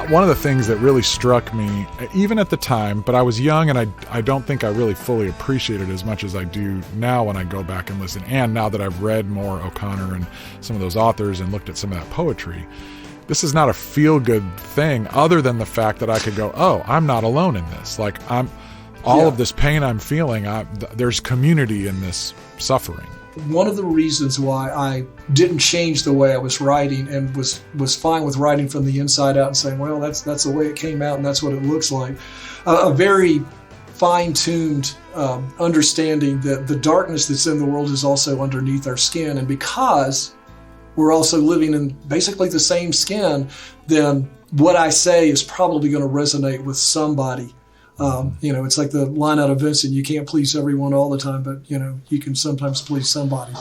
One of the things that really struck me, even at the time, but I was young and I don't think I really fully appreciated it as much as I do now when I go back and listen. And now that I've read more O'Connor and some of those authors and looked at some of that poetry, this is not a feel-good thing other than the fact that I could go, oh, I'm not alone in this. Like of this pain I'm feeling, there's community in this suffering. One of the reasons why I didn't change the way I was writing and was fine with writing from the inside out and saying, well, that's the way it came out and that's what it looks like. A very fine-tuned understanding that the darkness that's in the world is also underneath our skin. And because we're also living in basically the same skin, then what I say is probably going to resonate with somebody. It's like the line out of Vincent, you can't please everyone all the time, but, you can sometimes please somebody.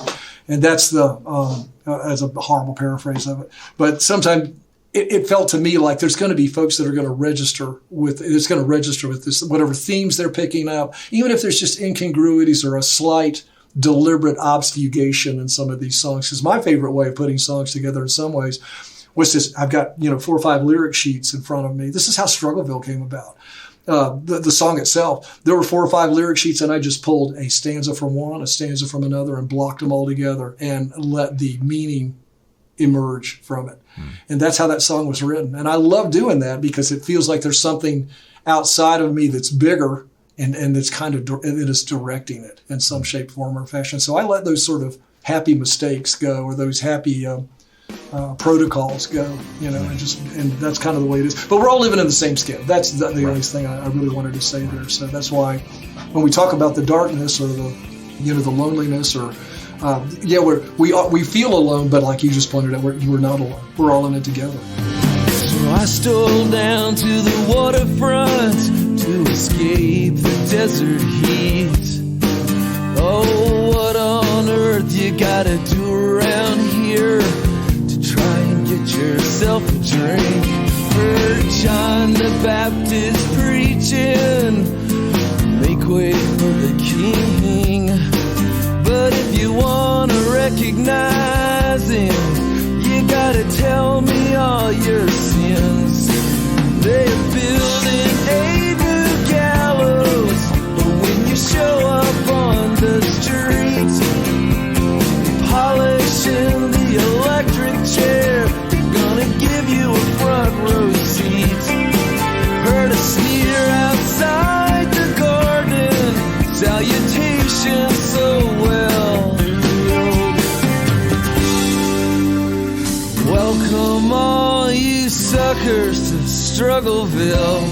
And that's as a horrible paraphrase of it. But sometimes it felt to me like there's going to be folks that are going to register with this, whatever themes they're picking up, even if there's just incongruities or a slight deliberate obfuscation in some of these songs. Because my favorite way of putting songs together in some ways was this, I've got, 4 or 5 lyric sheets in front of me. This is how Struggleville came about. The song itself, there were 4 or 5 lyric sheets, and I just pulled a stanza from one, a stanza from another, and blocked them all together and let the meaning emerge from it. And that's how that song was written. And I love doing that because it feels like there's something outside of me that's bigger and that's kind of it is directing it in some shape, form, or fashion. So I let those sort of happy mistakes go, or those happy protocols go, and that's kind of the way it is. But we're all living in the same skin. That's the only thing I really wanted to say there. So that's why when we talk about the darkness or the loneliness or we feel alone, but like you just pointed out, we're not alone. We're all in it together. So I stole down to the waterfront to escape the desert heat. Oh, what on earth you gotta do around here to try and get yourself a drink? Heard John the Baptist preaching, make way for the King. But if you wanna recognize him, you got all your sins. They're building a new gallows when you show up on the street, polishing the electric chair. They're gonna give you a front row seat. Heard a sneer outside the garden, salutations so well filled. Welcome all you suckers to Struggleville.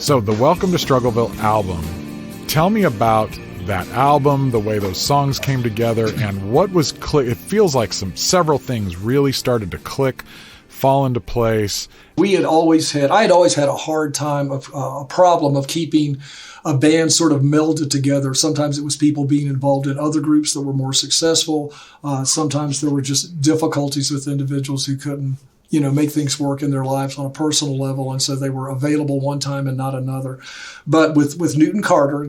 So the Welcome to Struggleville album, tell me about that album, the way those songs came together, and what was it feels like several things really started to click, fall into place. I had always had a hard time of a problem of keeping a band sort of melded together. Sometimes it was people being involved in other groups that were more successful. Sometimes there were just difficulties with individuals who couldn't, make things work in their lives on a personal level. And so they were available one time and not another. But with Newton Carter,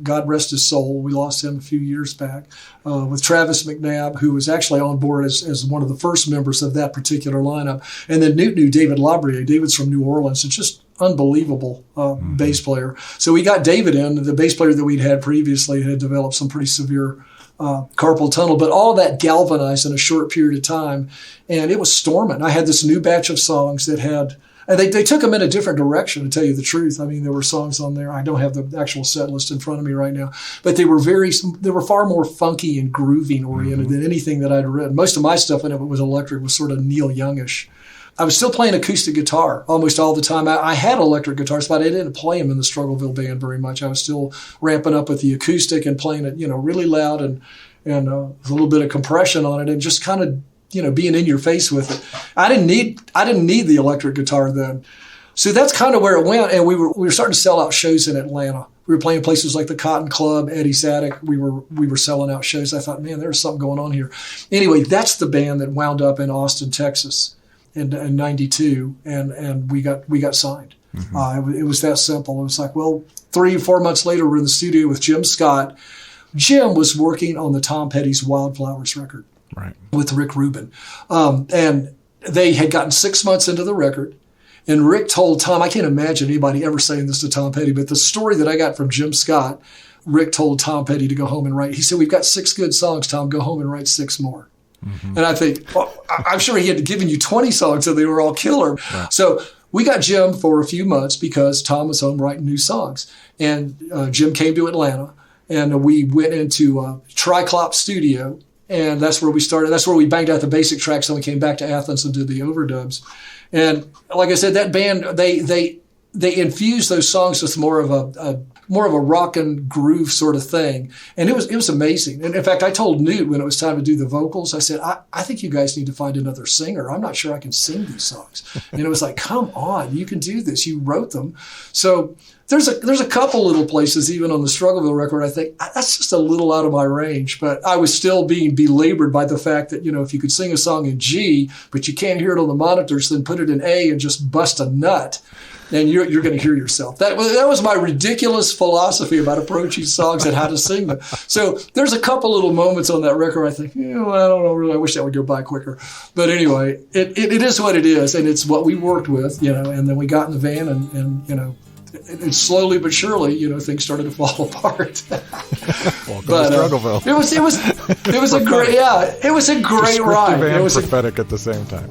God rest his soul, we lost him a few years back. With Travis McNabb, who was actually on board as one of the first members of that particular lineup. And then Newt knew David Labrier. David's from New Orleans. It's just unbelievable bass player. So we got David in, the bass player that we'd had previously had developed some pretty severe carpal tunnel, but all that galvanized in a short period of time, and it was storming. I had this new batch of songs that had, and they took them in a different direction, to tell you the truth. I mean, there were songs on there. I don't have the actual set list in front of me right now, but they were far more funky and grooving oriented than anything that I'd written. Most of my stuff in it was electric, was sort of Neil Youngish. I was still playing acoustic guitar almost all the time. I had electric guitars, but I didn't play them in the Struggleville band very much. I was still ramping up with the acoustic and playing it, really loud and a little bit of compression on it, and just kind of, being in your face with it. I didn't need the electric guitar then. So that's kind of where it went. And we were starting to sell out shows in Atlanta. We were playing places like the Cotton Club, Eddie's Attic. We were selling out shows. I thought, man, there's something going on here. Anyway, that's the band that wound up in Austin, Texas in 92. And we got signed. It was that simple. It was like, well, 3 or 4 months later, we're in the studio with Jim Scott. Jim was working on the Tom Petty's Wildflowers record. Right. With Rick Rubin. And they had gotten 6 months into the record. And Rick told Tom, I can't imagine anybody ever saying this to Tom Petty, but the story that I got from Jim Scott, Rick told Tom Petty to go home and write. He said, we've got 6 good songs, Tom, go home and write 6 more. And I think, well, I'm sure he had given you 20 songs and they were all killer. Right. So we got Jim for a few months because Tom was home writing new songs. And Jim came to Atlanta and we went into Triclop Studio. And that's where we started. That's where we banged out the basic tracks. Then we came back to Athens and did the overdubs. And like I said, that band, they infused those songs with more of a rock and groove sort of thing. And it was amazing. And in fact, I told Newt when it was time to do the vocals, I said, I think you guys need to find another singer. I'm not sure I can sing these songs. And it was like, come on, you can do this. You wrote them. So there's a couple little places, even on the Struggleville record, I think that's just a little out of my range. But I was still being belabored by the fact that, if you could sing a song in G, but you can't hear it on the monitors, then put it in A and just bust a nut. And you're going to hear yourself. That was my ridiculous philosophy about approaching songs and how to sing them. So there's a couple little moments on that record I think, I don't know, really, I wish that would go by quicker. But anyway, it is what it is, and it's what we worked with, and then we got in the van and and slowly but surely, things started to fall apart. Welcome to Struggleville. It was a great ride. And prophetic at the same time.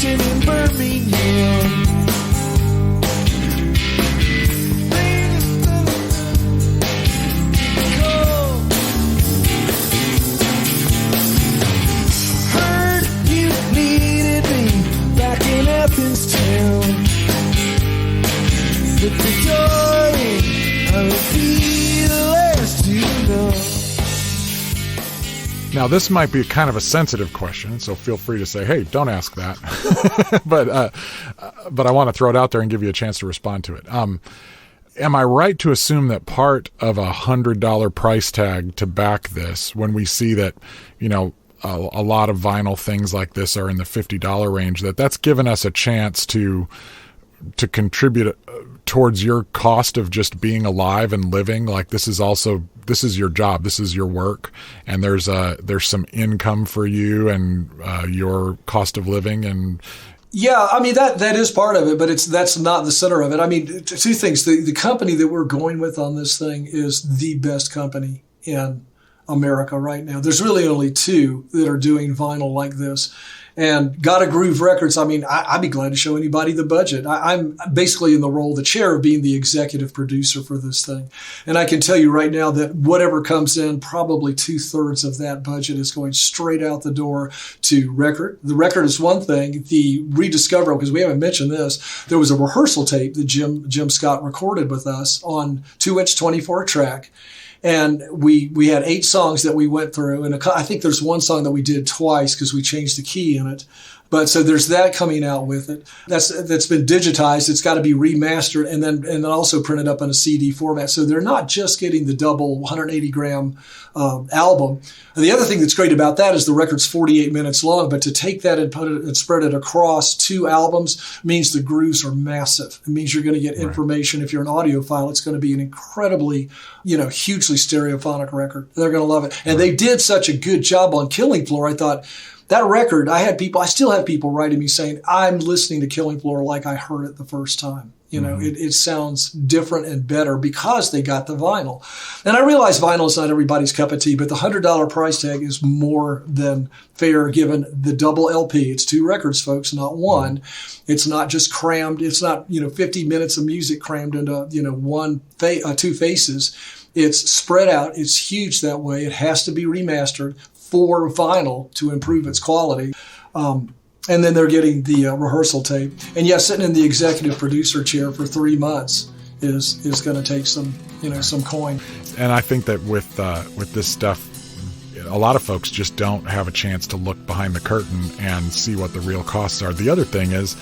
In Birmingham, heard you needed me back in Athens town, but the darling, I would be the last to know. Now, this might be kind of a sensitive question, so feel free to say, hey, don't ask that. But I want to throw it out there and give you a chance to respond to it. Am I right to assume that part of $100 price tag to back this, when we see that, a lot of vinyl things like this are in the $50 range, that's given us a chance to contribute towards your cost of just being alive and living? Like, this is your job, this is your work, and there's some income for you and your cost of living. And yeah, I mean, that is part of it, but that's not the center of it. I mean, two things. The company that we're going with on this thing is the best company in America right now. There's really only two that are doing vinyl like this. And Gotta Groove Records, I mean, I'd be glad to show anybody the budget. I'm basically in the role, the chair of being the executive producer for this thing. And I can tell you right now that whatever comes in, probably 2/3 of that budget is going straight out the door to record. The record is one thing. The rediscover, because we haven't mentioned this, there was a rehearsal tape that Jim Scott recorded with us on 2-inch 24 track. And we had 8 songs that we went through, and I think there's one song that we did twice because we changed the key in it. But so there's that coming out with it. That's been digitized. It's got to be remastered and then also printed up in a CD format. So they're not just getting the double 180 gram album. And the other thing that's great about that is the record's 48 minutes long. But to take that and put it and spread it across 2 albums means the grooves are massive. It means you're going to get information. If you're an audiophile, it's going to be an incredibly, hugely stereophonic record. They're going to love it. And they did such a good job on Killing Floor. I thought, that record, I still have people writing me saying, I'm listening to Killing Floor like I heard it the first time. It sounds different and better because they got the vinyl. And I realize vinyl is not everybody's cup of tea, but the $100 price tag is more than fair given the double LP. It's 2 records, folks, not one. It's not just crammed. It's not, 50 minutes of music crammed into, 2 faces. It's spread out. It's huge that way. It has to be remastered for vinyl to improve its quality. And then they're getting the rehearsal tape. And yes, sitting in the executive producer chair for 3 months is going to take some coin. And I think that with this stuff, a lot of folks just don't have a chance to look behind the curtain and see what the real costs are. The other thing is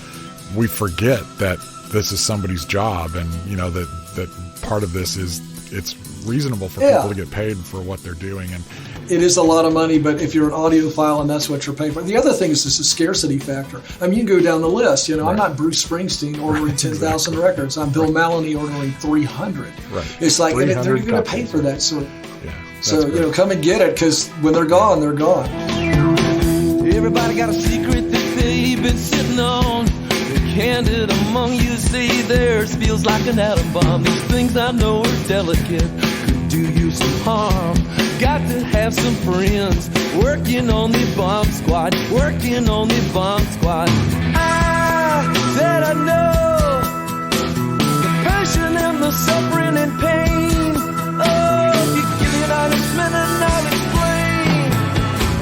we forget that this is somebody's job, and that part of this is it's reasonable for people to get paid for what they're doing. And it is a lot of money, but if you're an audiophile and that's what you're paying for. The other thing is a scarcity factor. I mean, you can go down the list. I'm not Bruce Springsteen ordering 10,000 records. I'm Bill Mallonee ordering 300. Right. It's like they're going to pay for that. So, come and get it, because when they're gone, they're gone. Everybody got a secret that they've been sitting on. The candid among you say theirs feels like an atom bomb. These things I know are delicate, could do you some harm. Got to have some friends working on the bomb squad, working on the bomb squad. I said I know the passion and the suffering and pain. Oh, if you give me an honest minute, I'll explain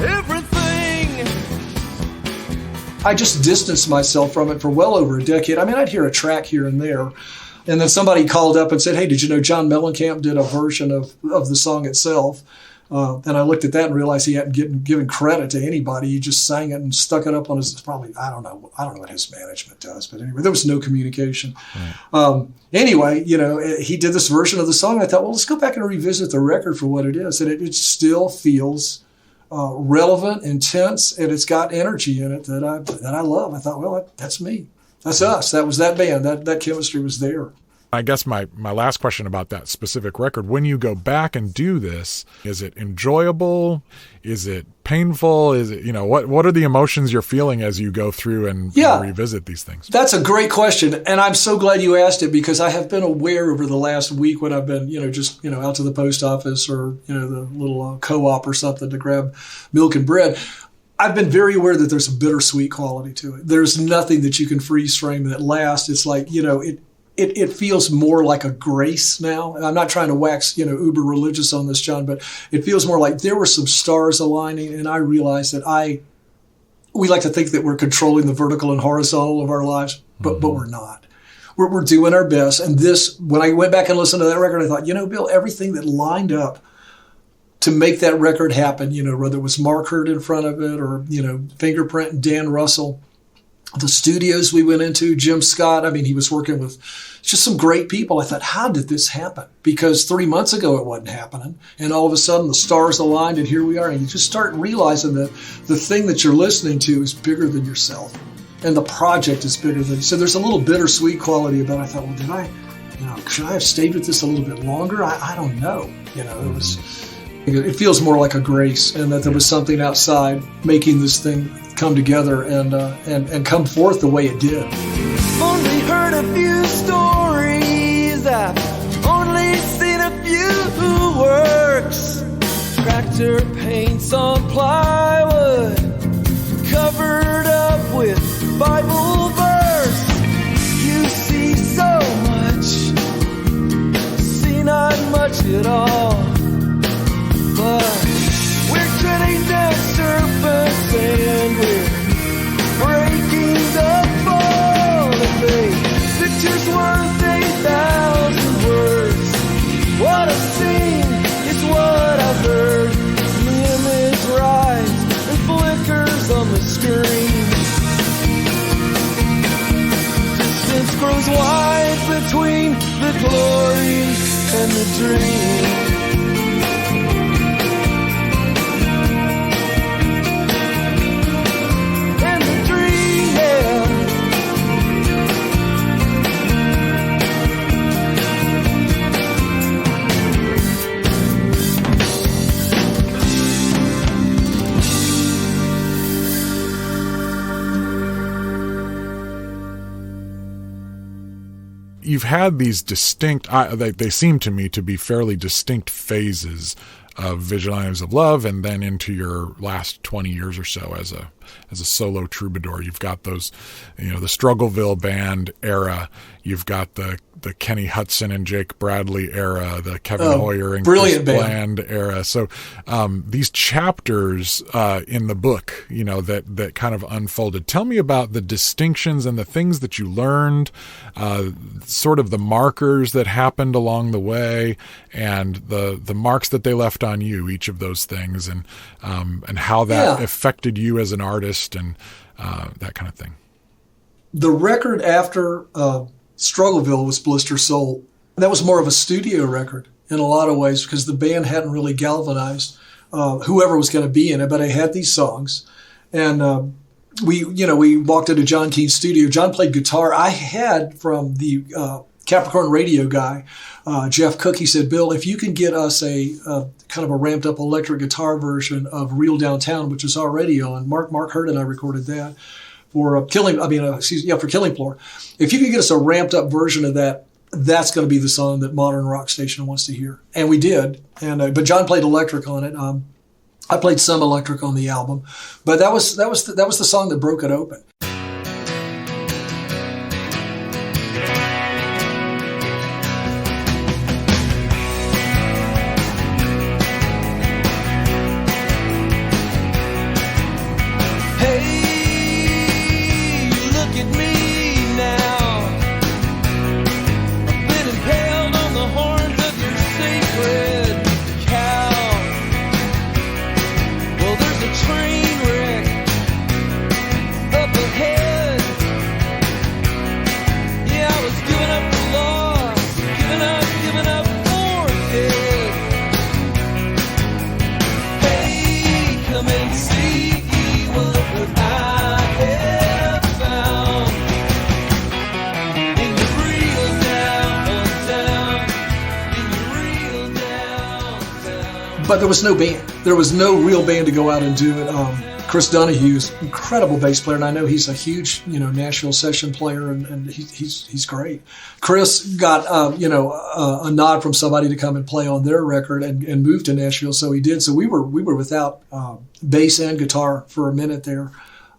everything. I just distanced myself from it for well over a decade. I mean, I'd hear a track here and there. And then somebody called up and said, hey, did you know John Mellencamp did a version of the song itself? And I looked at that and realized he hadn't given credit to anybody. He just sang it and stuck it up on his, I don't know what his management does, but anyway, there was no communication. Right. Anyway, he did this version of the song. I thought, well, let's go back and revisit the record for what it is. And it still feels relevant, intense, and it's got energy in it that I love. I thought, well, that's me. That's us. That was that band. That chemistry was there. I guess my last question about that specific record, when you go back and do this, is it enjoyable? Is it painful? Is it, what are the emotions you're feeling as you go through and revisit these things? That's a great question. And I'm so glad you asked it, because I have been aware over the last week when I've been, out to the post office or, the little co-op or something to grab milk and bread. I've been very aware that there's a bittersweet quality to it. There's nothing that you can freeze frame that lasts. It's like, it feels more like a grace now. And I'm not trying to wax, uber religious on this, John, but it feels more like there were some stars aligning, and I realized that we like to think that we're controlling the vertical and horizontal of our lives, but we're not. We're doing our best. And when I went back and listened to that record, I thought, Bill, everything that lined up to make that record happen, whether it was Mark Hurt in front of it or, Fingerprint and Dan Russell, the studios we went into, Jim Scott, I mean, he was working with just some great people. I thought, how did this happen? Because 3 months ago it wasn't happening. And all of a sudden the stars aligned and here we are. And you just start realizing that the thing that you're listening to is bigger than yourself. And the project is bigger than you. So there's a little bittersweet quality about it. I thought, well, should I have stayed with this a little bit longer? I don't know. It feels more like a grace, and that there was something outside making this thing come together and come forth the way it did. Only heard a few stories, I've only seen a few works. Tractor paints on plywood, covered up with Bible verse. You see so much, see not much at all. But we're treading down serpents and we're breaking the fall of faith. Pictures worth 8,000 words. What I've seen is what I've heard. The image rises and flickers on the screen. Distance grows wide between the glory and the dream. You've had these distinct, they seem to me to be fairly distinct phases of Vigilantes of Love, and then into your last 20 years or so as a solo troubadour. You've got those, the Struggleville Band era. You've got the Kenny Hudson and Jake Bradley era, the Kevin Hoyer and Chris Bland era. So these chapters in the book, that kind of unfolded. Tell me about the distinctions and the things that you learned, sort of the markers that happened along the way, and the marks that they left on you, each of those things, and how that affected you as an artist and that kind of thing. The record after Struggleville was Blister Soul. That was more of a studio record in a lot of ways because the band hadn't really galvanized whoever was going to be in it, but I had these songs. And we walked into John Keene's studio. John played guitar. I had from the Capricorn radio guy, Jeff Cook, he said, Bill, if you can get us a kind of a ramped up electric guitar version of Real Downtown, which is already on, Mark Hurd and I recorded that for Killing Floor. If you can get us a ramped up version of that, that's going to be the song that Modern Rock Station wants to hear. And we did. And but John played electric on it. I played some electric on the album, but that was the song that broke it open. But there was no band. There was no real band to go out and do it. Chris Donahue's incredible bass player, and I know he's a huge, Nashville session player, and he's great. Chris got, a nod from somebody to come and play on their record and move to Nashville, so he did. So we were without bass and guitar for a minute there.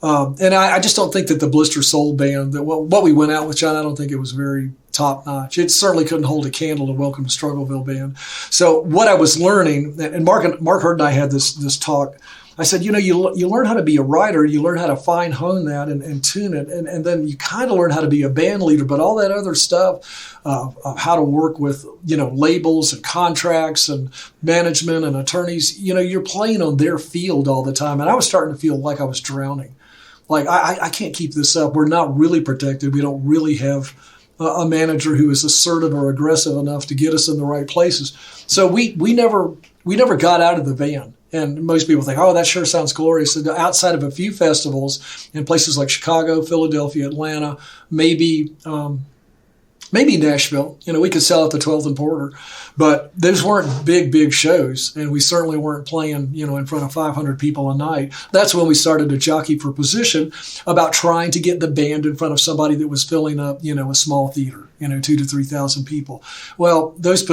And I just don't think that the Blister Soul Band, that what we went out with, John, I don't think it was very top notch. It certainly couldn't hold a candle to Welcome to Struggleville Band. So what I was learning, and Mark Hurd and I had this talk. I said, you learn how to be a writer, you learn how to fine hone that and tune it, and then you kind of learn how to be a band leader. But all that other stuff of how to work with labels and contracts and management and attorneys, you're playing on their field all the time. And I was starting to feel like I was drowning. like, I can't keep this up. We're not really protected. We don't really have a manager who is assertive or aggressive enough to get us in the right places. So we never got out of the van. And most people think, oh, that sure sounds glorious. And outside of a few festivals in places like Chicago, Philadelphia, Atlanta, maybe Nashville, we could sell at the 12th and Porter, but those weren't big shows. And we certainly weren't playing, in front of 500 people a night. That's when we started to jockey for position about trying to get the band in front of somebody that was filling up, a small theater, 2,000 to 3,000 people. Well, those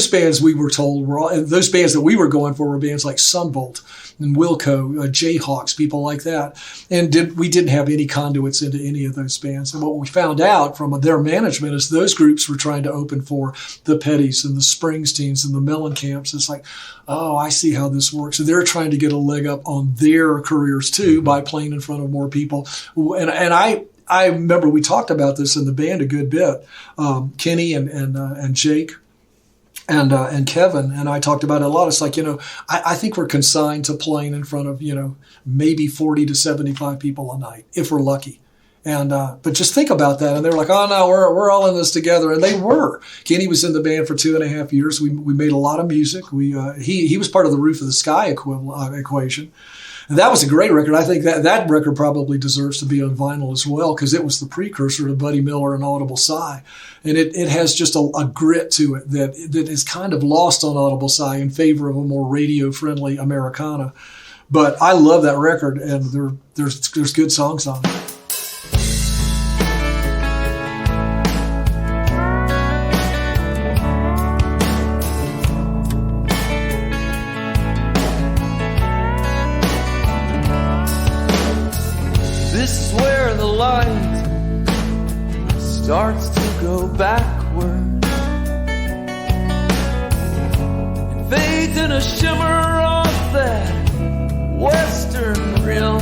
bands we were told those bands that we were going for were bands like Sunvolt and Wilco, Jayhawks, people like that. And we didn't have any conduits into any of those bands. And what we found out from their management is those groups were trying to open for the Pettys and the Springsteens and the Mellencamp's. It's like, oh, I see how this works. So they're trying to get a leg up on their careers too by playing in front of more people. And I remember we talked about this in the band a good bit. Kenny and Jake and Kevin and I talked about it a lot. It's like, I think we're consigned to playing in front of, maybe 40 to 75 people a night if we're lucky. And but just think about that. And they're like, oh no, we're all in this together. And they were. Kenny was in the band for 2.5 years. We made a lot of music. He was part of the Roof of the Sky equation. And that was a great record. I think that record probably deserves to be on vinyl as well, because it was the precursor to Buddy Miller and Audible Sigh. And it has just a grit to it that is kind of lost on Audible Sigh in favor of a more radio-friendly Americana. But I love that record, and there's good songs on it. Starts to go backward, it fades in a shimmer off that western rim.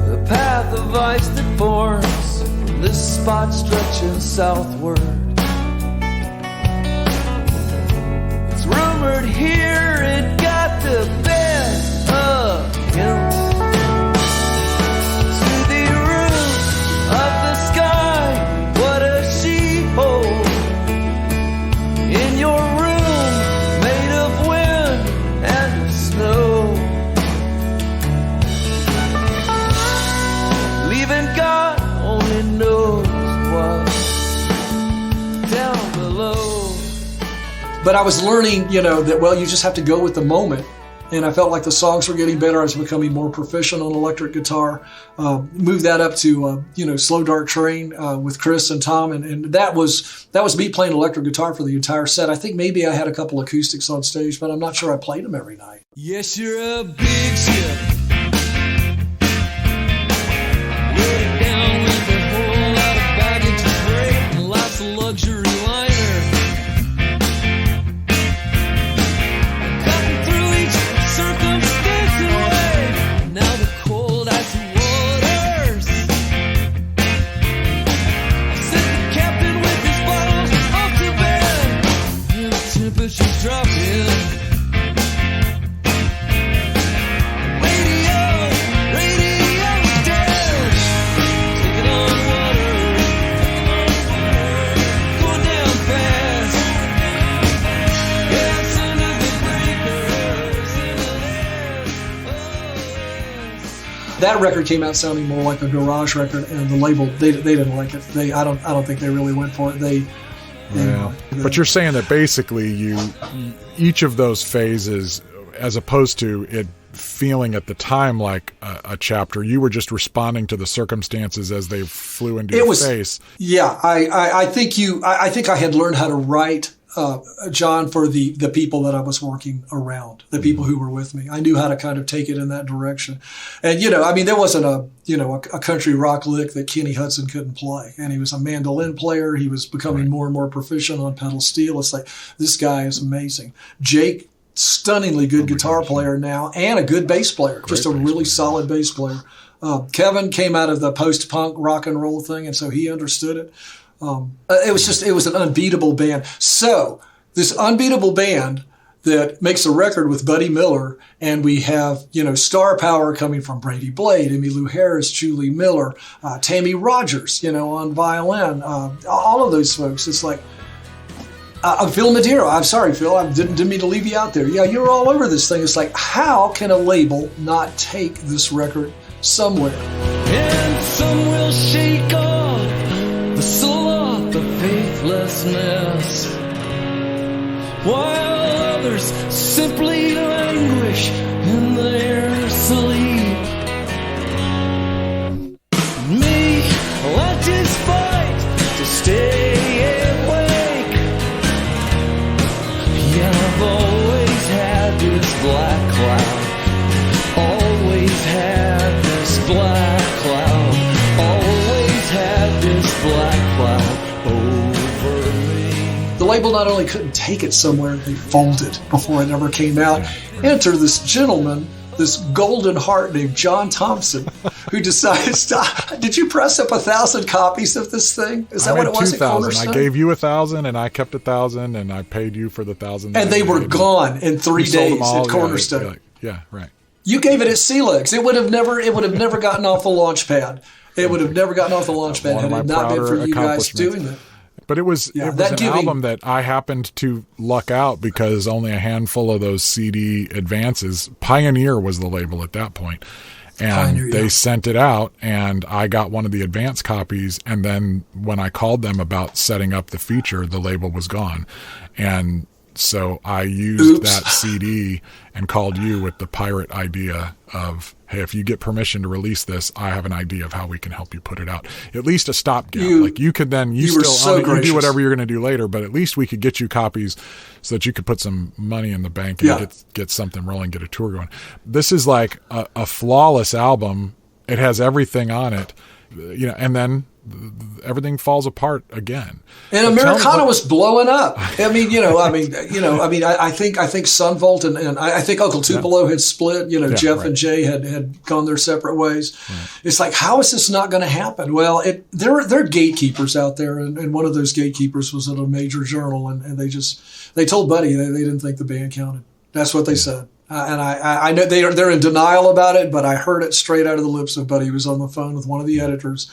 The path of ice that forms from this spot stretches southward. It's rumored here it got the best of him. But I was learning, that, you just have to go with the moment. And I felt like the songs were getting better. I was becoming more proficient on electric guitar. Moved that up to, Slow Dark Train with Chris and Tom. And that was me playing electric guitar for the entire set. I think maybe I had a couple acoustics on stage, but I'm not sure I played them every night. Yes, you're a big ship. Loaded down with a whole lot of baggage and freight and lots of luxury liner. Temperatures dropping. Radio's dead. Taking on water. Going down fast. Yes, under the breakers. That record came out sounding more like a garage record, and the label they didn't like it. I don't think they really went for it. Yeah. But you're saying that basically each of those phases, as opposed to it feeling at the time like a chapter, you were just responding to the circumstances as they flew into your face. Yeah, I think I had learned how to write, John, for the people that I was working around, the people who were with me. I knew how to kind of take it in that direction. And, there wasn't a country rock lick that Kenny Hudson couldn't play. And he was a mandolin player. He was becoming more and more proficient on pedal steel. It's like, this guy is amazing. Jake, stunningly good guitar player now, and a good bass player, just a really solid bass player. Kevin came out of the post-punk rock and roll thing, and so he understood it. It was an unbeatable band. So this unbeatable band that makes a record with Buddy Miller, and we have, star power coming from Brady Blade, Emmylou Harris, Julie Miller, Tammy Rogers, on violin, all of those folks. It's like, Phil Madeira. I'm sorry, Phil, I didn't mean to leave you out there. Yeah, you're all over this thing. It's like, how can a label not take this record somewhere? And some will shake off the sloth of faithlessness, while others simply languish in their sleep. Me, I just fight to stay awake. Yeah, I've always had this black cloud, always had this black cloud, always had this black cloud over me. The label not only couldn't take it somewhere, they folded before it ever came out. Enter this gentleman, this golden heart named John Thompson, who decides to... Did you press up 1,000 copies of this thing? Is that what it was? 2,000. I gave you 1,000, and I kept 1,000, and I paid you for the 1,000. And they were gone in 3 days at Cornerstone. Yeah, right. You gave it at C-Legs. It would have never gotten off the launch pad. It would have never gotten off the launch pad had it not been for you guys doing that. But it was an album that I happened to luck out because only a handful of those CD advances. Pioneer was the label at that point. And they sent it out, and I got one of the advance copies. And then when I called them about setting up the feature, the label was gone. And so I used that CD and called you with the pirate idea of, hey, if you get permission to release this, I have an idea of how we can help you put it out. At least a stopgap. You could then, you do whatever you're going to do later, but at least we could get you copies so that you could put some money in the bank and get something rolling, get a tour going. This is like a flawless album. It has everything on it, and then everything falls apart again. And Americana was blowing up. I think Sunvolt and I think Uncle Tupelo had split. Jeff and Jay had gone their separate ways. Right. It's like, how is this not going to happen? Well, there are gatekeepers out there, and one of those gatekeepers was at a major journal, and they told Buddy they didn't think the band counted. That's what they said. And I know they're in denial about it, but I heard it straight out of the lips of Buddy, who was on the phone with one of the editors.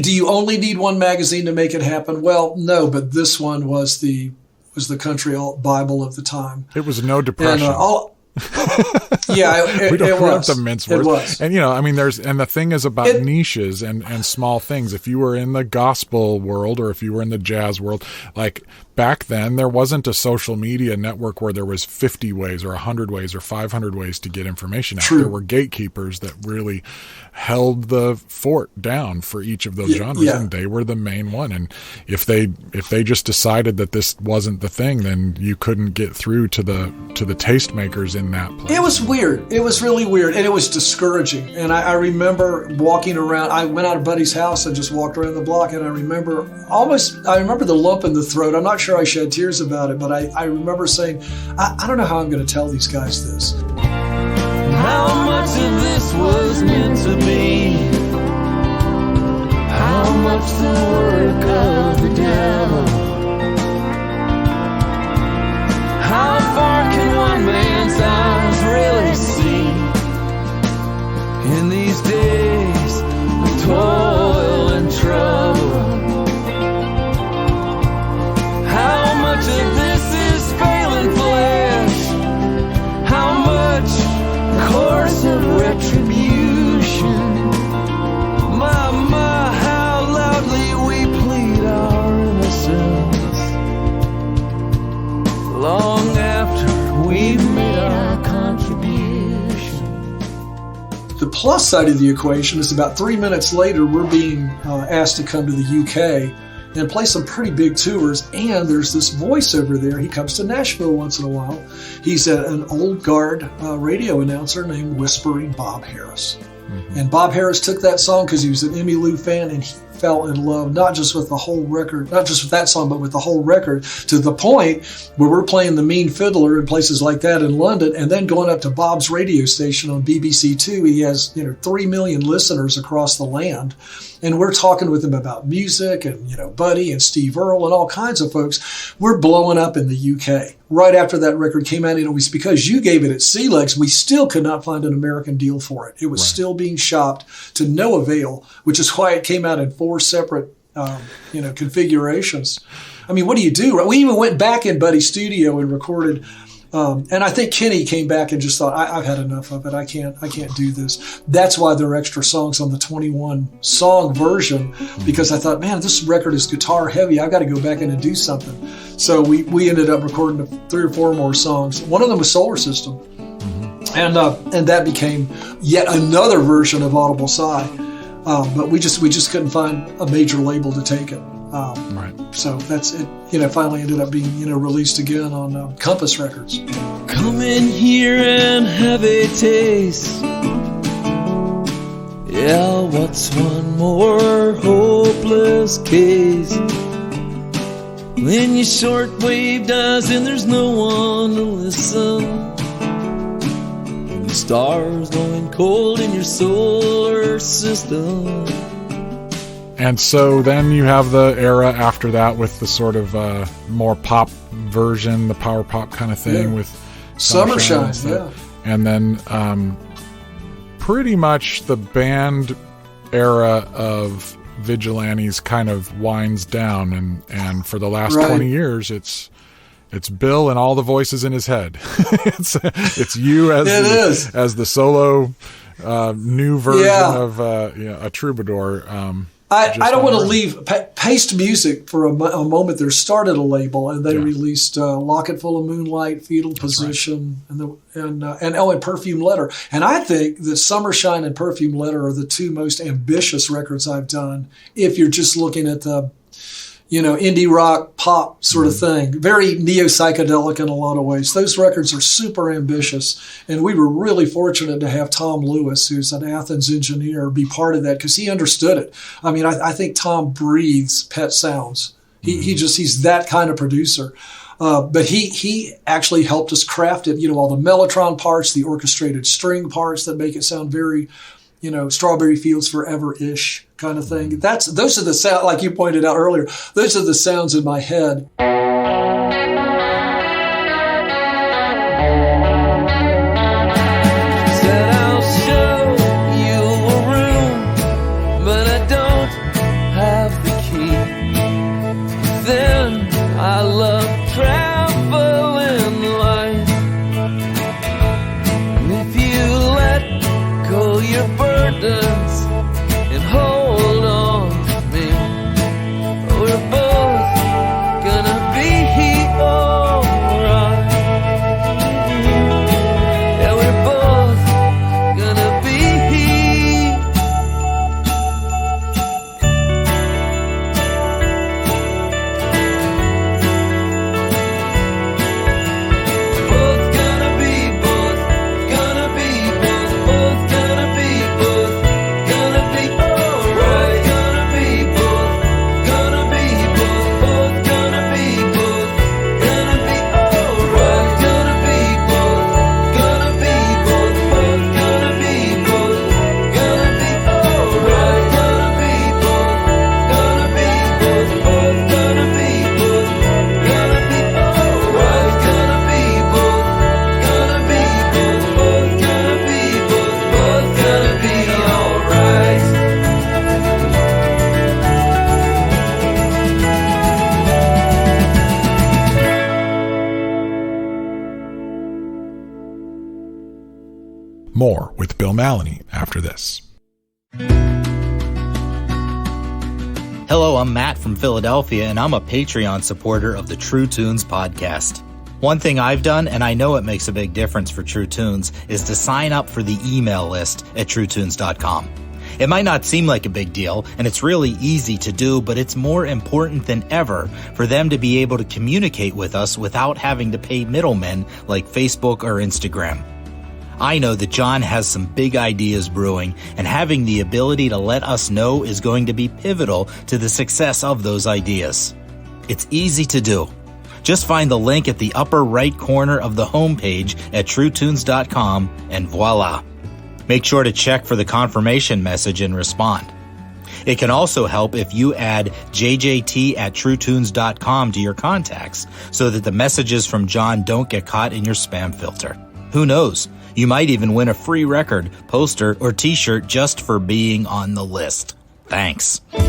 Do you only need one magazine to make it happen? Well, no, but this one was the country Bible of the time. It was no depression. And, we don't have to mince words. It was. And and the thing is about niches and small things. If you were in the gospel world or if you were in the jazz world, like back then there wasn't a social media network where there was 50 ways or 100 ways or 500 ways to get information out. True. There were gatekeepers that really held the fort down for each of those genres, and they were the main one. And if they just decided that this wasn't the thing, then you couldn't get through to the tastemakers in that place. It was weird. It was really weird, and it was discouraging. And I remember walking around. I went out of Buddy's house and just walked around the block, and I remember the lump in the throat. I'm not sure I shed tears about it, but I remember saying, I don't know how I'm going to tell these guys this. How much of this was meant to be? How much the work of the devil? How far can one man's eyes really see in these days of toil and trouble? How much of this is failing flesh? How much course of retribution? My, how loudly we plead our innocence long after we've made our contribution. The plus side of the equation is about 3 minutes later, we're being asked to come to the UK and play some pretty big tours, and there's this voiceover there. He comes to Nashville once in a while. He's an old guard radio announcer named Whispering Bob Harris. Mm-hmm. And Bob Harris took that song because he was an Emmylou fan, and he fell in love, not just with the whole record, not just with that song, but with the whole record, to the point where we're playing The Mean Fiddler in places like that in London, and then going up to Bob's radio station on BBC Two. He has 3 million listeners across the land, and we're talking with him about music and Buddy and Steve Earle and all kinds of folks. We're blowing up in the UK. Right after that record came out, it was because you gave it at C-Legs, we still could not find an American deal for it. It was still being shopped to no avail, which is why it came out in 4 separate configurations. I mean, what do you do? We even went back in Buddy's studio and recorded. And I think Kenny came back and just thought, I've had enough of it. I can't do this. That's why there are extra songs on the 21 song version, because I thought, man, this record is guitar heavy. I've got to go back in and do something. So we ended up recording 3 or 4 more songs. One of them was Solar System. And that became yet another version of Audible Sigh. But we just couldn't find a major label to take it. So that's it. Finally ended up being released again on Compass Records. Come in here and have a taste. Yeah, what's one more hopeless case? When your shortwave dies and there's no one to listen, and the stars going cold in your solar system. And so then you have the era after that with the sort of more pop version, the power pop kind of thing with Summershine, And then pretty much the band era of Vigilantes kind of winds down, and for the last 20 years it's Bill and all the voices in his head. it's you as the solo new version of a troubadour. I don't want to leave Paste Music for a moment. There started a label, and they released Locket Full of Moonlight, Fetal Position, and Perfume Letter. And I think that Summershine and Perfume Letter are the 2 most ambitious records I've done. If you're just looking at the indie rock pop sort of thing, very neo-psychedelic in a lot of ways. Those records are super ambitious, and we were really fortunate to have Tom Lewis, who's an Athens engineer, be part of that because he understood it. I mean, I think Tom breathes Pet Sounds. He's that kind of producer. But he actually helped us craft it, all the mellotron parts, the orchestrated string parts that make it sound very, Strawberry Fields Forever-ish kind of thing. Those are the sounds, like you pointed out earlier, those are the sounds in my head. Said I'll show you a room, but I don't have the key. Then I love traveling light. And if you let go your burdens and hold on to me, we're both gonna be alright. Yeah, we're both gonna be More with Bill Mallonee after this. Hello, I'm Matt from Philadelphia, and I'm a Patreon supporter of the True Tunes podcast. One thing I've done, and I know it makes a big difference for True Tunes, is to sign up for the email list at truetunes.com. It might not seem like a big deal, and it's really easy to do, but it's more important than ever for them to be able to communicate with us without having to pay middlemen like Facebook or Instagram. I know that John has some big ideas brewing, and having the ability to let us know is going to be pivotal to the success of those ideas. It's easy to do. Just find the link at the upper right corner of the homepage at truetunes.com and voila. Make sure to check for the confirmation message and respond. It can also help if you add jjt@truetunes.com to your contacts so that the messages from John don't get caught in your spam filter. Who knows? You might even win a free record, poster, or t-shirt just for being on the list. Thanks. Hey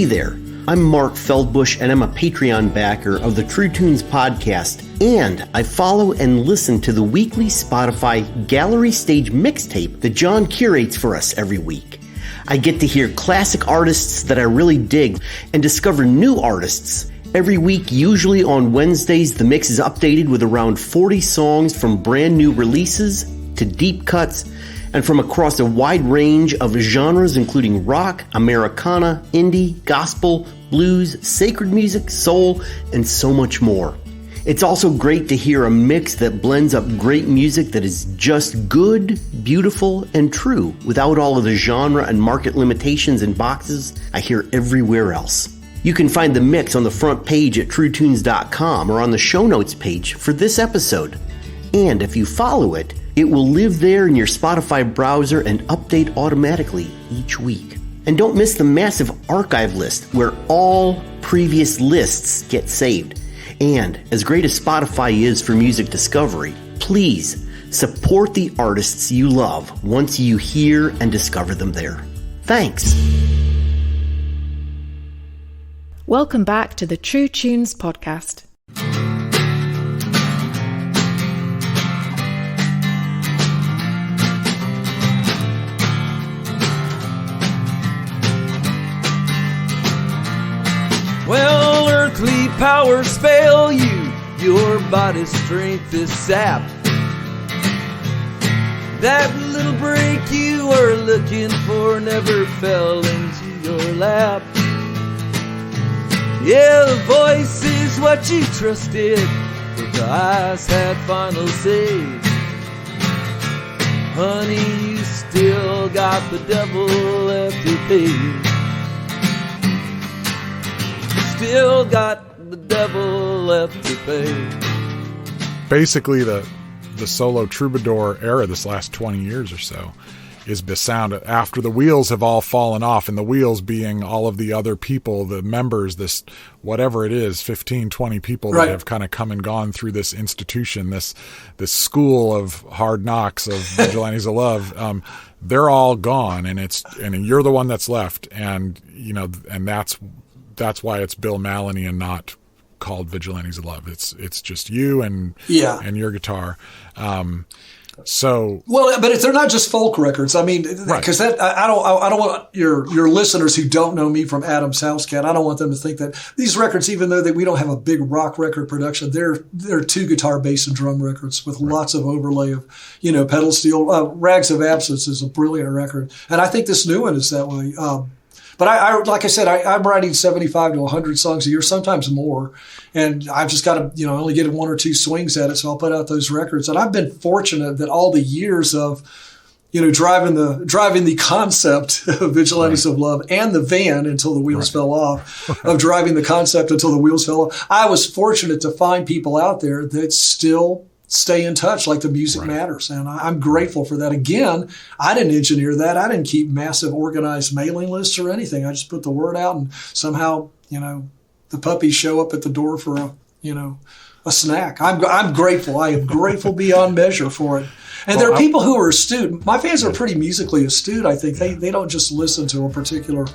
there, I'm Mark Feldbush, and I'm a Patreon backer of the True Tunes podcast, and I follow and listen to the weekly Spotify Gallery Stage mixtape that John curates for us every week. I get to hear classic artists that I really dig and discover new artists. Every week, usually on Wednesdays, the mix is updated with around 40 songs from brand new releases to deep cuts and from across a wide range of genres including rock, Americana, indie, gospel, blues, sacred music, soul, and so much more. It's also great to hear a mix that blends up great music that is just good, beautiful, and true without all of the genre and market limitations and boxes I hear everywhere else. You can find the mix on the front page at truetunes.com or on the show notes page for this episode. And if you follow it, it will live there in your Spotify browser and update automatically each week. And don't miss the massive archive list where all previous lists get saved. And as great as Spotify is for music discovery, please support the artists you love once you hear and discover them there. Thanks. Welcome back to the True Tunes podcast. Well, earthly powers fail you, your body's strength is sapped. That little break you were looking for never fell into your lap. Yeah, the voice is what you trusted, but the eyes had final say. Honey, you still got the devil left to pay. Still got the devil left to pay. Basically, the solo troubadour era, this last 20 years or so, is the sound after the wheels have all fallen off, and the wheels being all of the other people, the members, this whatever it is, 15, 20 people that have kind of come and gone through this institution, this school of hard knocks of Vigilantes of Love. They're all gone, and you're the one that's left, and that's why it's Bill Mallonee and not called Vigilantes of Love. It's just you and your guitar. But they're not just folk records. I mean, because I don't want your listeners who don't know me from Adam's House Cat, I don't want them to think that these records, even though we don't have a big rock record production, they're two guitar, bass, and drum records with lots of overlay of, pedal steel. Rags of Absence is a brilliant record, and I think this new one is that way. But I like I said, I'm writing 75 to 100 songs a year, sometimes more. And I've just got to, only get one or two swings at it. So I'll put out those records. And I've been fortunate that all the years of, driving the concept of Vigilantes of Love and the van until the wheels fell off, of driving the concept until the wheels fell off. I was fortunate to find people out there that still stay in touch, like the music matters. And I'm grateful for that. Again, I didn't engineer that. I didn't keep massive organized mailing lists or anything. I just put the word out, and somehow, the puppies show up at the door for a snack. I'm grateful. I am grateful beyond measure for it. And there are people who are astute. My fans are pretty musically astute, I think. They don't just listen to a particular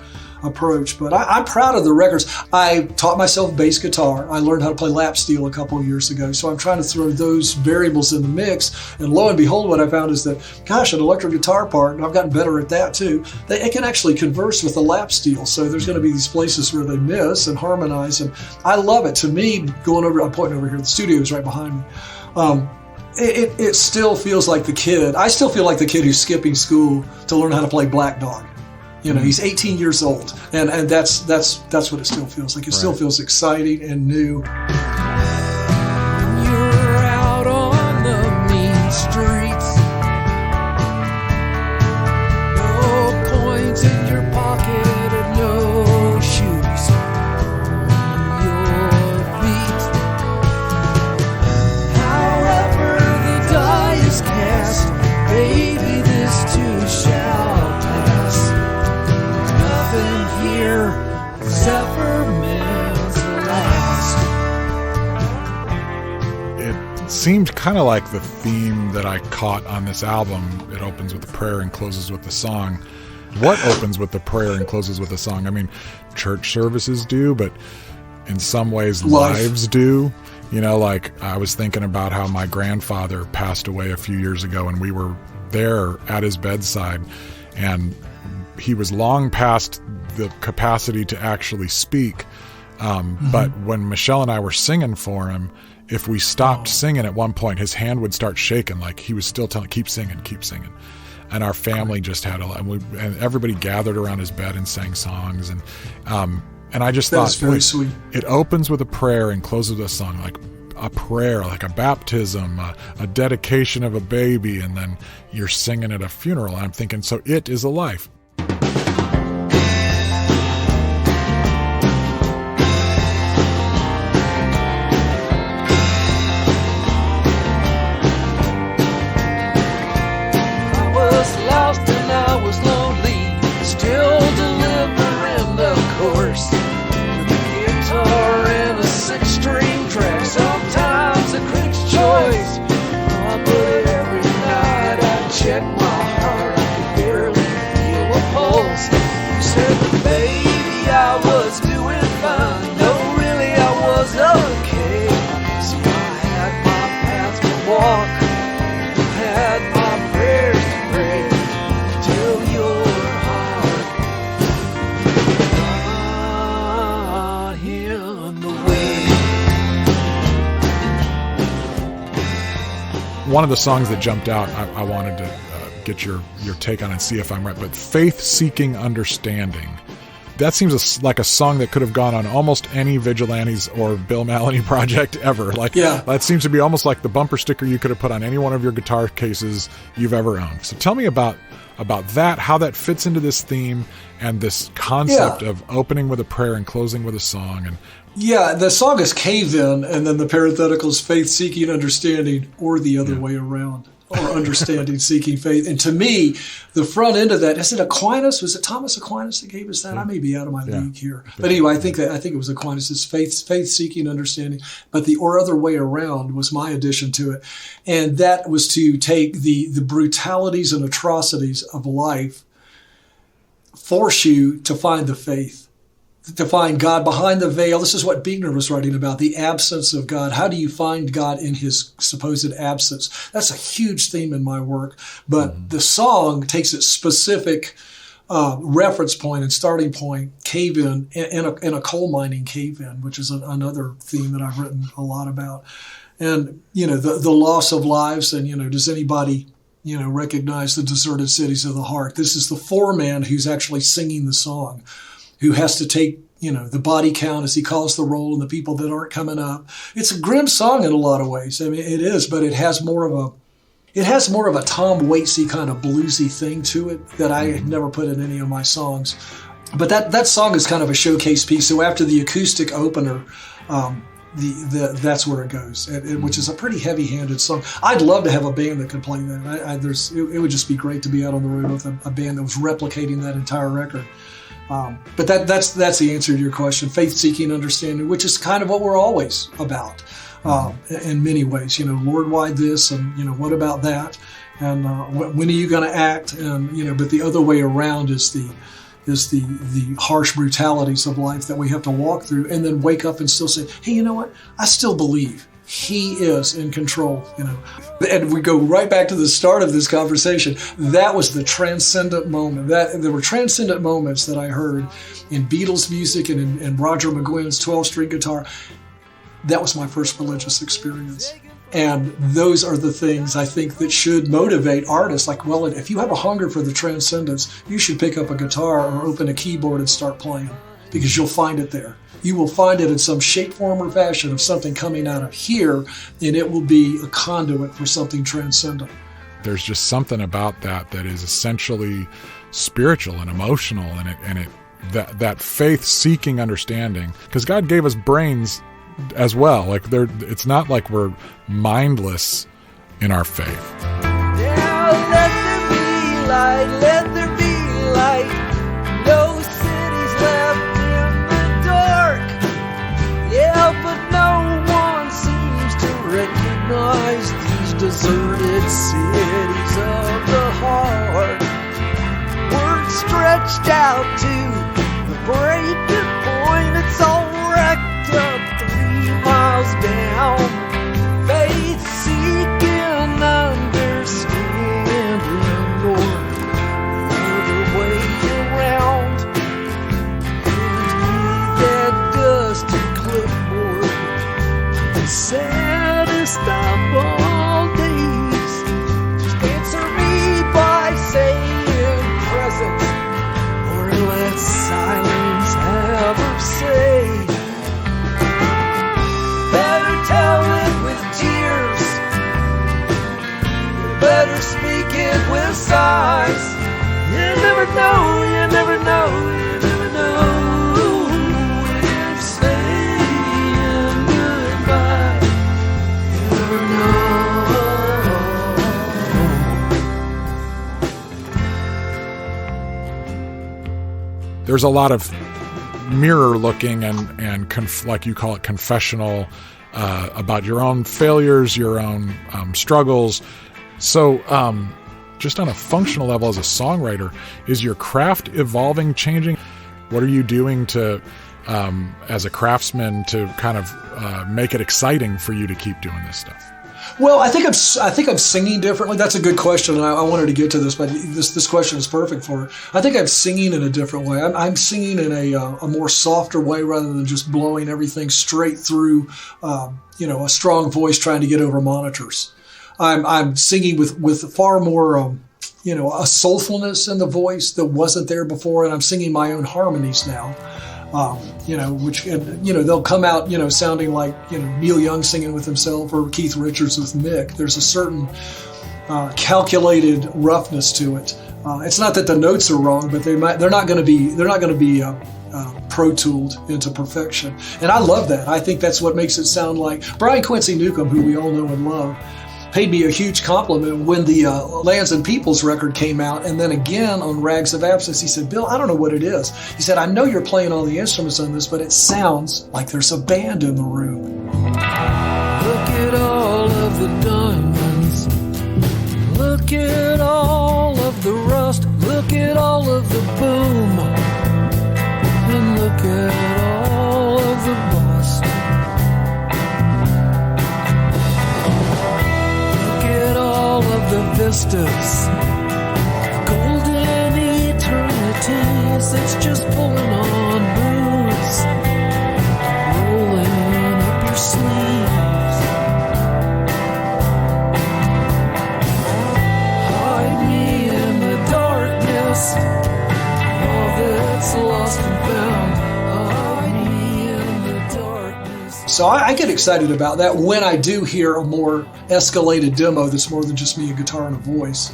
approach. But I'm proud of the records. I taught myself bass guitar. I learned how to play lap steel a couple of years ago. So I'm trying to throw those variables in the mix. And lo and behold, what I found is that, gosh, an electric guitar part, and I've gotten better at that too, it can actually converse with the lap steel. So there's going to be these places where they miss and harmonize. And I love it. To me, I'm pointing over here, the studio is right behind me. It still feels like the kid. I still feel like the kid who's skipping school to learn how to play Black Dog. He's 18 years old, and that's what it still feels like. It still feels exciting and new. You're out on the mean streets. No coins in your pocket and no shoes on your feet. However the die is cast, baby, this too shall pass. Nothing here is ever meant to last. It seemed kind of like the theme that I caught on this album. It opens with a prayer and closes with a song. What opens with the prayer and closes with a song? I mean, church services do, but in some ways lives do. You know, like I was thinking about how my grandfather passed away a few years ago, and we were there at his bedside, and he was long past the capacity to actually speak. But when Michelle and I were singing for him, if we stopped singing at one point, his hand would start shaking, like he was still telling, keep singing, keep singing. And our family just had and everybody gathered around his bed and sang songs. And I just thought, very sweet. It opens with a prayer and closes with a song, like a prayer, like a baptism, a dedication of a baby, and then you're singing at a funeral. And I'm thinking, so it is a life. One of the songs that jumped out, I wanted to get your take on and see if I'm right, but Faith-Seeking Understanding. That seems like a song that could have gone on almost any Vigilantes or Bill Mallonee project ever. That seems to be almost like the bumper sticker you could have put on any one of your guitar cases you've ever owned. So tell me about that, how that fits into this theme and this concept of opening with a prayer and closing with a song. And yeah, the song is Cave In, and then the parenthetical is Faith Seeking Understanding, or the other way around, or Understanding Seeking Faith. And to me, the front end of that, is it Aquinas? Was it Thomas Aquinas that gave us that? I may be out of my league here. But anyway, I think it was Aquinas. It's Faith Seeking Understanding. But the or other way around was my addition to it. And that was to take the brutalities and atrocities of life, force you to find the faith, to find God behind the veil. This is what Buechner was writing about, the absence of God. How do you find God in his supposed absence? That's a huge theme in my work. But the song takes its specific reference point and starting point, cave in a coal mining cave in, which is another theme that I've written a lot about. And, the loss of lives. And, does anybody recognize the deserted cities of the heart? This is the foreman who's actually singing the song, who has to take, the body count as he calls the roll and the people that aren't coming up. It's a grim song in a lot of ways. I mean, it is, but it has more of a Tom Waitsy kind of bluesy thing to it that I never put in any of my songs. But that song is kind of a showcase piece. So after the acoustic opener, that's where it goes, which is a pretty heavy-handed song. I'd love to have a band that could play that. It would just be great to be out on the road with a band that was replicating that entire record. But that's the answer to your question. Faith-seeking understanding, which is kind of what we're always about in many ways. Lord, why this, and what about that, and when are you going to act, and but the other way around is the harsh brutalities of life that we have to walk through, and then wake up and still say, hey, you know what? I still believe he is in control, And we go right back to the start of this conversation. That was the transcendent moment. There were transcendent moments that I heard in Beatles music and in Roger McGuinn's 12-string guitar. That was my first religious experience. And those are the things I think that should motivate artists. Like, well, if you have a hunger for the transcendence, you should pick up a guitar or open a keyboard and start playing, because you'll find it there. you will find it in some shape, form, or fashion of something coming out of here, and it will be a conduit for something transcendent. There's just something about that is essentially spiritual and emotional, and that faith-seeking understanding, because God gave us brains as well. Like it's not like we're mindless in our faith. Now let there be light, let there be light. No cities left in the dark. Yeah, but no one seems to recognize these deserted cities of the heart. Words stretched out to the breaking point. It's all wrecked up 3 miles down. Faith seeking understanding, Lord, the way around. And he that dusty clipboard, the saddest of all days. Just answer me by saying present, or let silence have her say. Better tell it with tears, better speak it with sighs. You never know, you never know, you never know if saying goodbye. You never know. There's a lot of mirror looking and like you call it, confessional, about your own failures, your own struggles. So just on a functional level as a songwriter, is your craft evolving, changing? What are you doing to as a craftsman to kind of make it exciting for you to keep doing this stuff? Well, I think I'm singing differently. That's a good question, and I wanted to get to this, but this question is perfect for it. I think I'm singing in a different way. I'm singing in a more softer way rather than just blowing everything straight through, a strong voice trying to get over monitors. I'm singing with far more, a soulfulness in the voice that wasn't there before, and I'm singing my own harmonies now. They'll come out, sounding like, Neil Young singing with himself or Keith Richards with Mick. There's a certain calculated roughness to it. It's not that the notes are wrong, but they're not going to be Pro Tooled into perfection. And I love that. I think that's what makes it sound like Brian Quincy Newcomb, who we all know and love, paid me a huge compliment when the Lands and Peoples record came out, and then again on Rags of Absence. He said, Bill, I don't know what it is. He said, I know you're playing all the instruments on this, but it sounds like there's a band in the room. Look at all of the diamonds. Look at all of the rust. Look at all of the boom. And look at all of the bust. All of the vistas, golden eternities, it's just pulling on boots, rolling up your sleeves. Hide me in the darkness, all that's lost and found. Hide me in the darkness. So I get excited about that when I do hear a more escalated demo that's more than just me, a guitar and a voice.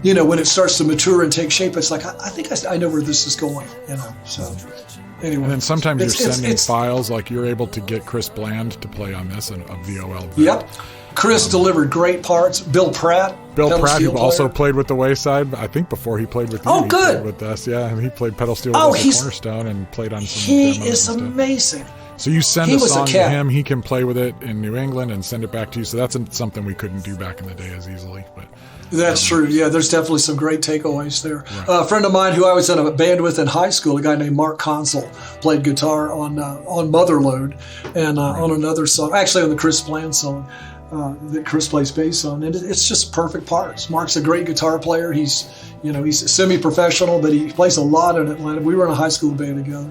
When it starts to mature and take shape, it's like, I think I know where this is going, So anyway. And then sometimes you're sending files, like you're able to get Chris Bland to play on this and a VOL. Yep. Chris delivered great parts. Bill Pratt, who also played with The Wayside, I think before he played with you. Oh, good. He played with us, yeah. And he played pedal steel with the Cornerstone and played on some He demos is and stuff. amazing. So you send a song to him, he can play with it in New England and send it back to you. So that's something we couldn't do back in the day as easily. But that's true. Yeah, there's definitely some great takeaways there. Right. A friend of mine who I was in a band with in high school, a guy named Mark Consul, played guitar on Motherlode and on another song, actually on the Chris Bland song that Chris plays bass on. And it's just perfect parts. Mark's a great guitar player. He's semi-professional, but he plays a lot in Atlanta. We were in a high school band together.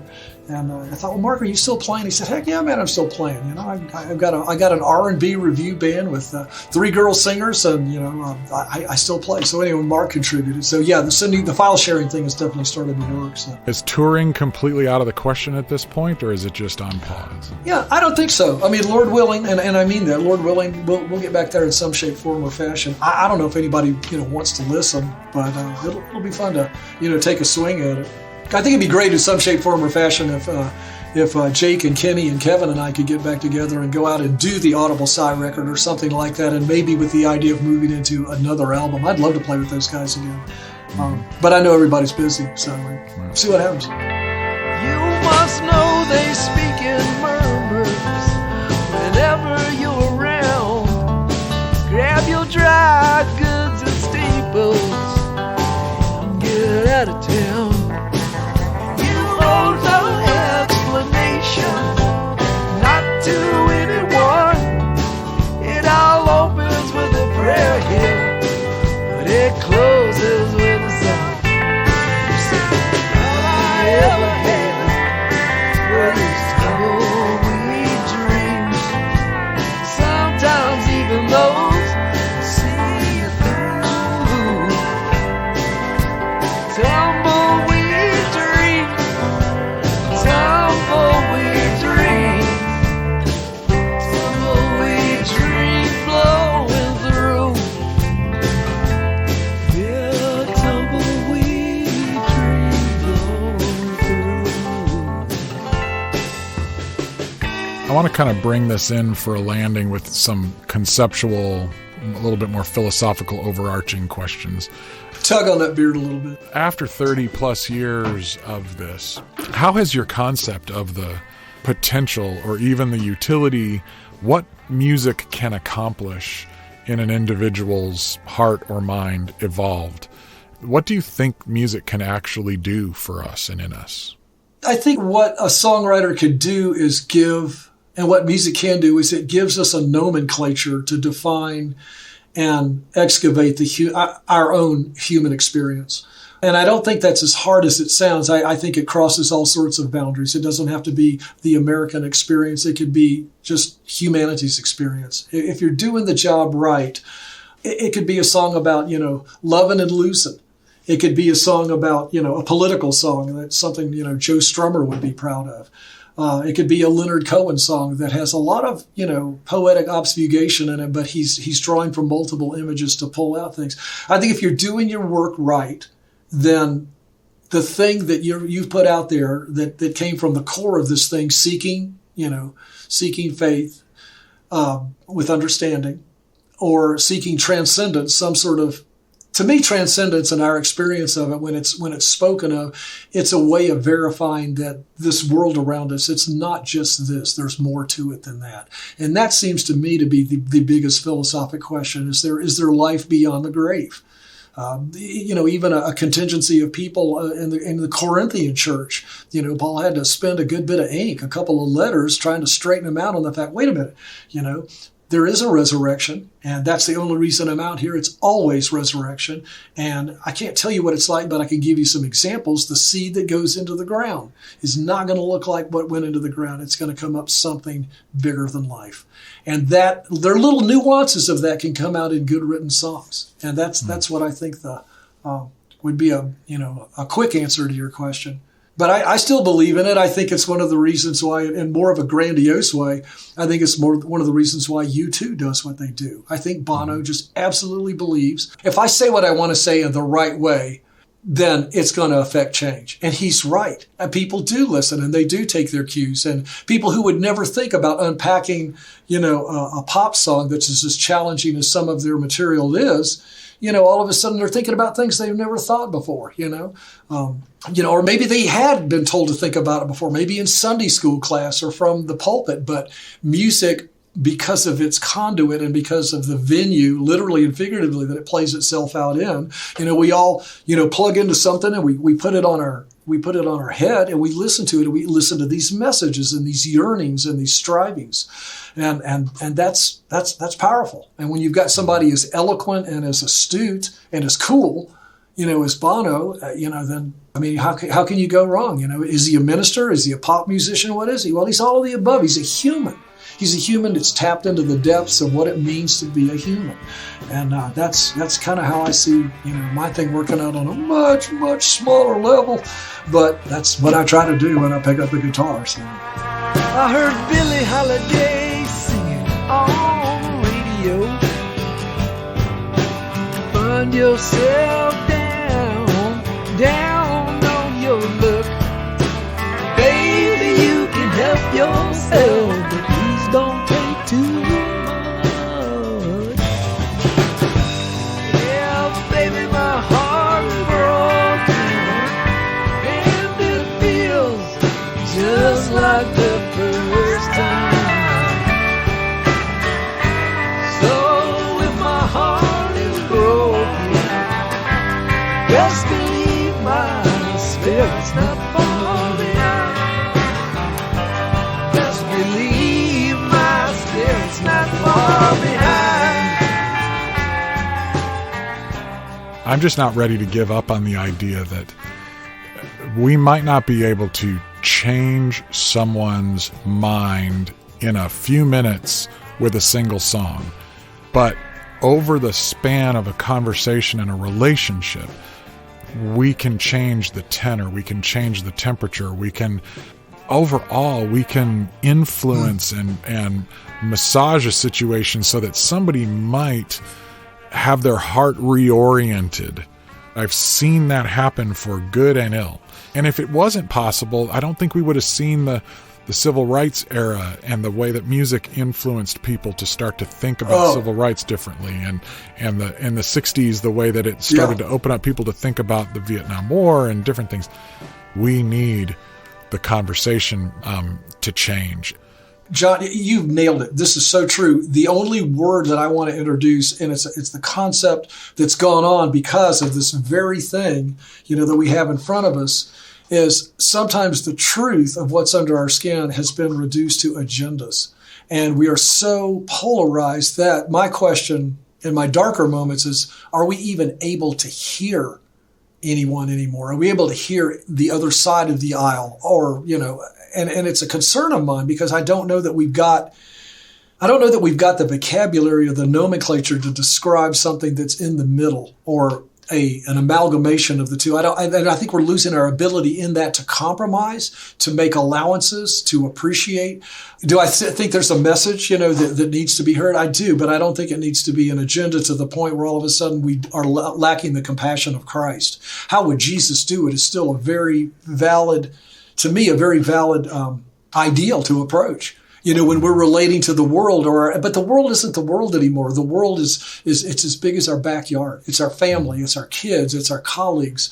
And I thought, well, Mark, are you still playing? He said, heck yeah, man, I'm still playing. You know, I got an R&B review band with 3 girl singers, and you know, I still play. So anyway, Mark contributed. So yeah, the file sharing thing has definitely started to work. So. Is touring completely out of the question at this point, or is it just on pause? Yeah, I don't think so. I mean, Lord willing, and I mean that, Lord willing, we'll get back there in some shape, form, or fashion. I don't know if anybody wants to listen, but it'll be fun to take a swing at it. I think it'd be great in some shape, form, or fashion if Jake and Kenny and Kevin and I could get back together and go out and do the Audible Sigh record or something like that, and maybe with the idea of moving into another album. I'd love to play with those guys again. But I know everybody's busy, so see what happens. You must know they speak in murmurs whenever you're around. Grab your dry goods and staples and get out of town. No explanation, not to anyone. It all opens with a prayer here, but it closes with a song. All I ever had were these tumbleweed dreams. Sometimes even those see you through. Tumbleweed dreams. Tumbleweed dreams blowing through. Yeah, tumbleweed dreams blowing through. I want to kind of bring this in for a landing with some conceptual, a little bit more philosophical, overarching questions. Tug on that beard a little bit. After 30 plus years of this, how has your concept of the potential or even the utility, what music can accomplish in an individual's heart or mind, evolved? What do you think music can actually do for us and in us? I think what a songwriter could do is give, and what music can do is it gives us a nomenclature to define and excavate our own human experience. And I don't think that's as hard as it sounds. I think it crosses all sorts of boundaries. It doesn't have to be the American experience. It could be just humanity's experience. If you're doing the job right, it could be a song about, loving and losing. It could be a song about, a political song. That's something, Joe Strummer would be proud of. It could be a Leonard Cohen song that has a lot of, poetic obfuscation in it, but he's drawing from multiple images to pull out things. I think if you're doing your work right, then the thing that you've put out there that came from the core of this thing, seeking faith with understanding, or seeking transcendence, some sort of, to me, transcendence in our experience of it, when it's spoken of, it's a way of verifying that this world around us, it's not just this. There's more to it than that. And that seems to me to be the biggest philosophic question. Is there life beyond the grave? Even a contingency of people in the Corinthian church, Paul had to spend a good bit of ink, a couple of letters trying to straighten them out on the fact, wait a minute, there is a resurrection, and that's the only reason I'm out here. It's always resurrection. And I can't tell you what it's like, but I can give you some examples. The seed that goes into the ground is not going to look like what went into the ground. It's going to come up something bigger than life. And that there are little nuances of that can come out in good written songs. And that's what I think would be a quick answer to your question. But I still believe in it. I think it's one of the reasons why, in more of a grandiose way, I think it's one of the reasons why U2 does what they do. I think Bono just absolutely believes, if I say what I want to say in the right way, then it's going to affect change. And he's right. And people do listen, and they do take their cues. And people who would never think about unpacking, a pop song that's as challenging as some of their material is, all of a sudden they're thinking about things they've never thought before, or maybe they had been told to think about it before, maybe in Sunday school class or from the pulpit. But music, because of its conduit and because of the venue, literally and figuratively, that it plays itself out in, we all, plug into something and we put it on our head and we listen to it, and we listen to these messages and these yearnings and these strivings. And that's powerful. And when you've got somebody as eloquent and as astute and as cool, as Bono, then I mean, how can you go wrong? Is he a minister? Is he a pop musician? What is he? Well, he's all of the above. He's a human. He's a human that's tapped into the depths of what it means to be a human. And that's kind of how I see, my thing working out on a much, much smaller level. But that's what I try to do when I pick up the guitar. So. I heard Billie Holiday singing on the radio. Find yourself down on your luck. Baby, you can help yourself, but please don't take too much. Yeah, baby, my heart is broken, and it feels just like the first time. So if my heart is broken, just believe my spirit's not far behind. Just believe my spirit's not far behind. I'm just not ready to give up on the idea that we might not be able to change someone's mind in a few minutes with a single song, but over the span of a conversation and a relationship, we can change the tenor, we can change the temperature, we can influence and massage a situation so that somebody might have their heart reoriented. I've seen that happen for good and ill. And if it wasn't possible, I don't think we would have seen the civil rights era and the way that music influenced people to start to think about civil rights differently, and in the 60s, the way that it started to open up people to think about the Vietnam War and different things. We need the conversation to change. John, you've nailed it. This is so true. The only word that I want to introduce, and it's the concept that's gone on because of this very thing, that we have in front of us, is sometimes the truth of what's under our skin has been reduced to agendas. And we are so polarized that my question in my darker moments is, are we even able to hear anyone anymore? Are we able to hear the other side of the aisle? Or, and it's a concern of mine because I don't know that we've got the vocabulary or the nomenclature to describe something that's in the middle or an amalgamation of the two. I think we're losing our ability in that to compromise, to make allowances, to appreciate. Do I think there's a message, that needs to be heard? I do, but I don't think it needs to be an agenda to the point where all of a sudden we are lacking the compassion of Christ. How would Jesus do it is still a very valid ideal to approach. When we're relating to the world, but the world isn't the world anymore. The world is it's as big as our backyard. It's our family, it's our kids, it's our colleagues.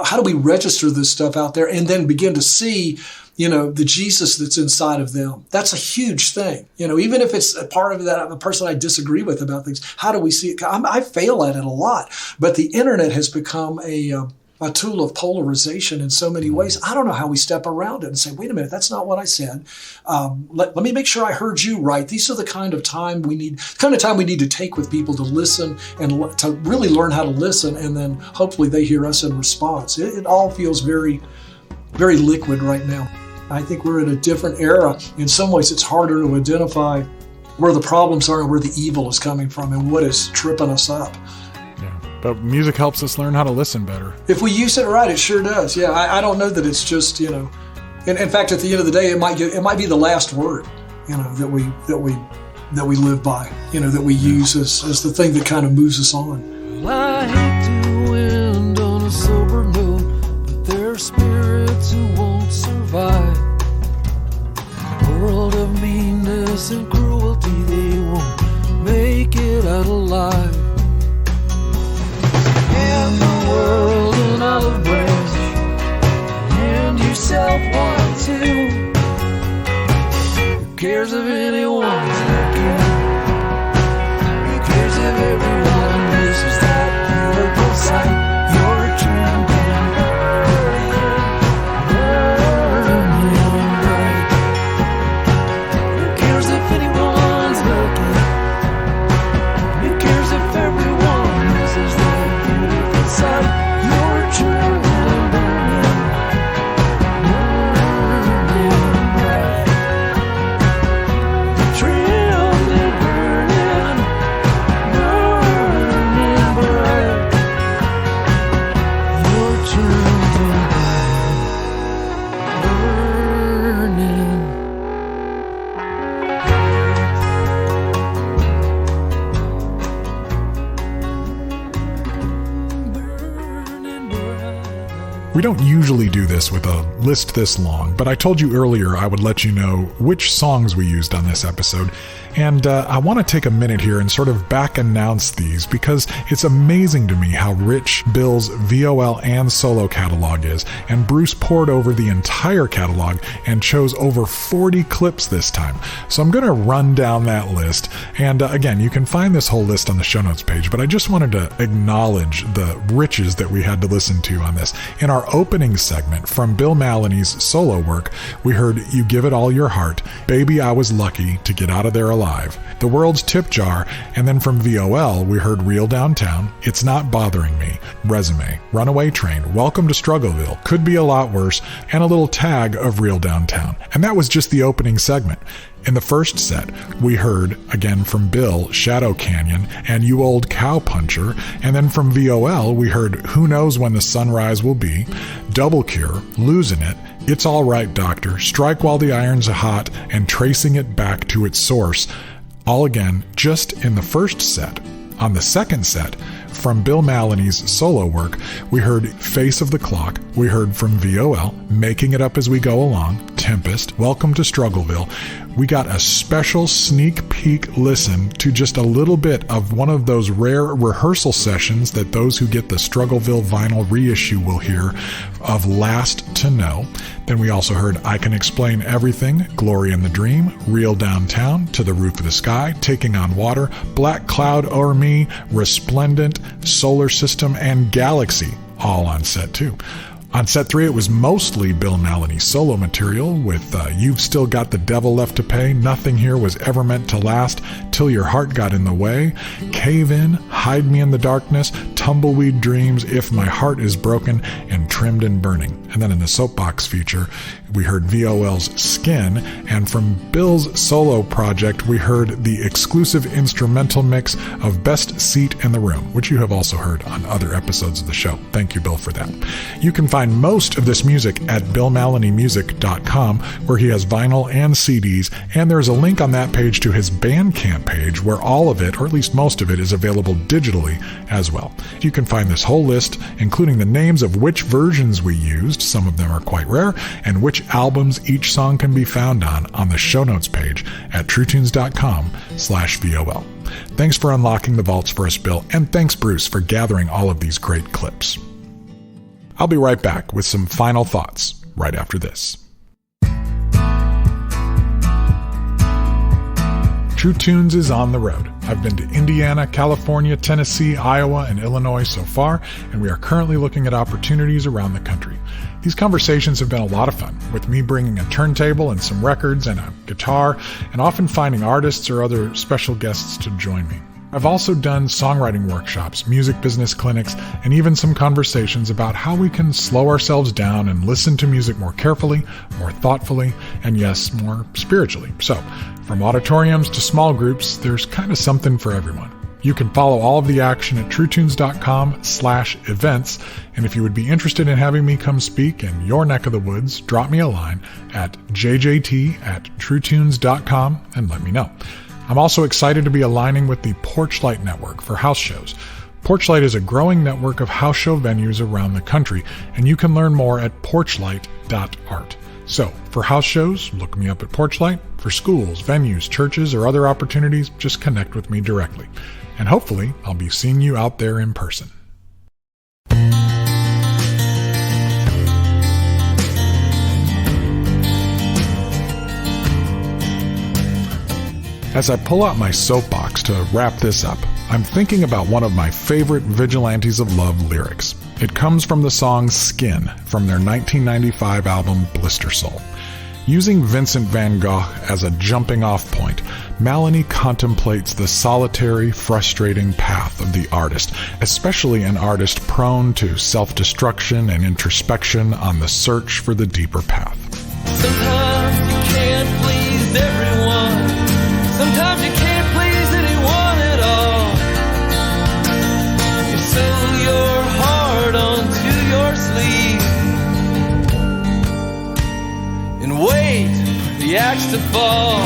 How do we register this stuff out there and then begin to see, the Jesus that's inside of them? That's a huge thing. Even if it's a part of that, a person I disagree with about things, how do we see it? I fail at it a lot, but the internet has become a tool of polarization in so many ways. I don't know how we step around it and say, wait a minute, that's not what I said. Let me make sure I heard you right. These are the kind of time we need to take with people to listen and to really learn how to listen, and then hopefully they hear us in response. It all feels very, very liquid right now. I think we're in a different era. In some ways, it's harder to identify where the problems are and where the evil is coming from and what is tripping us up. But music helps us learn how to listen better. If we use it right, it sure does. Yeah, I don't know that it's just, in fact, at the end of the day, it might be the last word, that we live by, that we use as the thing that kind of moves us on. Well, I hate to end on a sober note, but there are spirits who won't survive. A world of meanness and cruelty, they won't make it out alive. And the world an olive branch, and yourself one too. Who cares if anyone's looking? Who cares if everyone misses that beautiful sight? You're a true burning bright. Who cares if anyone's looking? Who cares if everyone misses that? You're true and burning We don't usually do this with a list this long, but I told you earlier I would let you know which songs we used on this episode, and I want to take a minute here and sort of back announce these because it's amazing to me how rich Bill's VOL and solo catalog is, and Bruce pored over the entire catalog and chose over 40 clips this time. So I'm going to run down that list, and again, you can find this whole list on the show notes page, but I just wanted to acknowledge the riches that we had to listen to on this. In our opening segment from Bill Mallonee's solo work, we heard You Give It All Your Heart, Baby I Was Lucky to Get Out of There Alive, The World's Tip Jar, and then from VOL we heard Real Downtown, It's Not Bothering Me, Resume, Runaway Train, Welcome to Struggleville, Could Be a Lot Worse, and a little tag of Real Downtown. And that was just the opening segment. In the first set, we heard, again from Bill, Shadow Canyon and You Old Cow Puncher, and then from VOL, we heard Who Knows When the Sunrise Will Be, Double Cure, Losing It, It's All Right Doctor, Strike While the Iron's Hot, and Tracing It Back to Its Source, all again just in the first set. On the second set, from Bill Mallonee's solo work, we heard Face of the Clock, we heard from VOL, Making It Up As We Go Along, Tempest, Welcome to Struggleville. We got a special sneak peek listen to just a little bit of one of those rare rehearsal sessions that those who get the Struggleville vinyl reissue will hear of Last to Know. Then we also heard I Can Explain Everything, Glory in the Dream, Real Downtown, To the Roof of the Sky, Taking on Water, Black Cloud O'er Me, Resplendent, Solar System, and Galaxy, all on set 2. On set 3, it was mostly Bill Mallonee's solo material with You've Still Got the Devil Left to Pay, Nothing Here Was Ever Meant to Last, Till Your Heart Got in the Way, Cave In, Hide Me in the Darkness, Tumbleweed Dreams, If My Heart is Broken, and Trimmed and Burning. And then in the Soapbox feature, we heard VOL's Skin, and from Bill's solo project, we heard the exclusive instrumental mix of Best Seat in the Room, which you have also heard on other episodes of the show. Thank you, Bill, for that. You can find most of this music at BillMalloneeMusic.com, where he has vinyl and CDs, and there's a link on that page to his Bandcamp page, where all of it, or at least most of it, is available digitally as well. You can find this whole list, including the names of which versions we used, some of them are quite rare, and which albums each song can be found on the show notes page at truetunes.com/VOL. Thanks for unlocking the vaults for us, Bill, and thanks, Bruce, for gathering all of these great clips. I'll be right back with some final thoughts right after this. True Tunes is on the road. I've been to Indiana, California, Tennessee, Iowa, and Illinois so far, and we are currently looking at opportunities around the country. These conversations have been a lot of fun, with me bringing a turntable and some records and a guitar, and often finding artists or other special guests to join me. I've also done songwriting workshops, music business clinics, and even some conversations about how we can slow ourselves down and listen to music more carefully, more thoughtfully, and yes, more spiritually. So, from auditoriums to small groups, there's kind of something for everyone. You can follow all of the action at truetunes.com/events, and if you would be interested in having me come speak in your neck of the woods, drop me a line at jjt@truetunes.com and let me know. I'm also excited to be aligning with the Porchlight Network for house shows. Porchlight is a growing network of house show venues around the country, and you can learn more at porchlight.art. So, for house shows, look me up at Porchlight. For schools, venues, churches, or other opportunities, just connect with me directly. And hopefully, I'll be seeing you out there in person. As I pull out my soapbox to wrap this up, I'm thinking about one of my favorite Vigilantes of Love lyrics. It comes from the song Skin from their 1995 album Blister Soul. Using Vincent van Gogh as a jumping-off point, Mallonee contemplates the solitary, frustrating path of the artist, especially an artist prone to self-destruction and introspection on the search for the deeper path. Sometimes you can't please everyone. Sometimes you can't please anyone at all. You sew your heart onto your sleeve and wait for the axe to fall.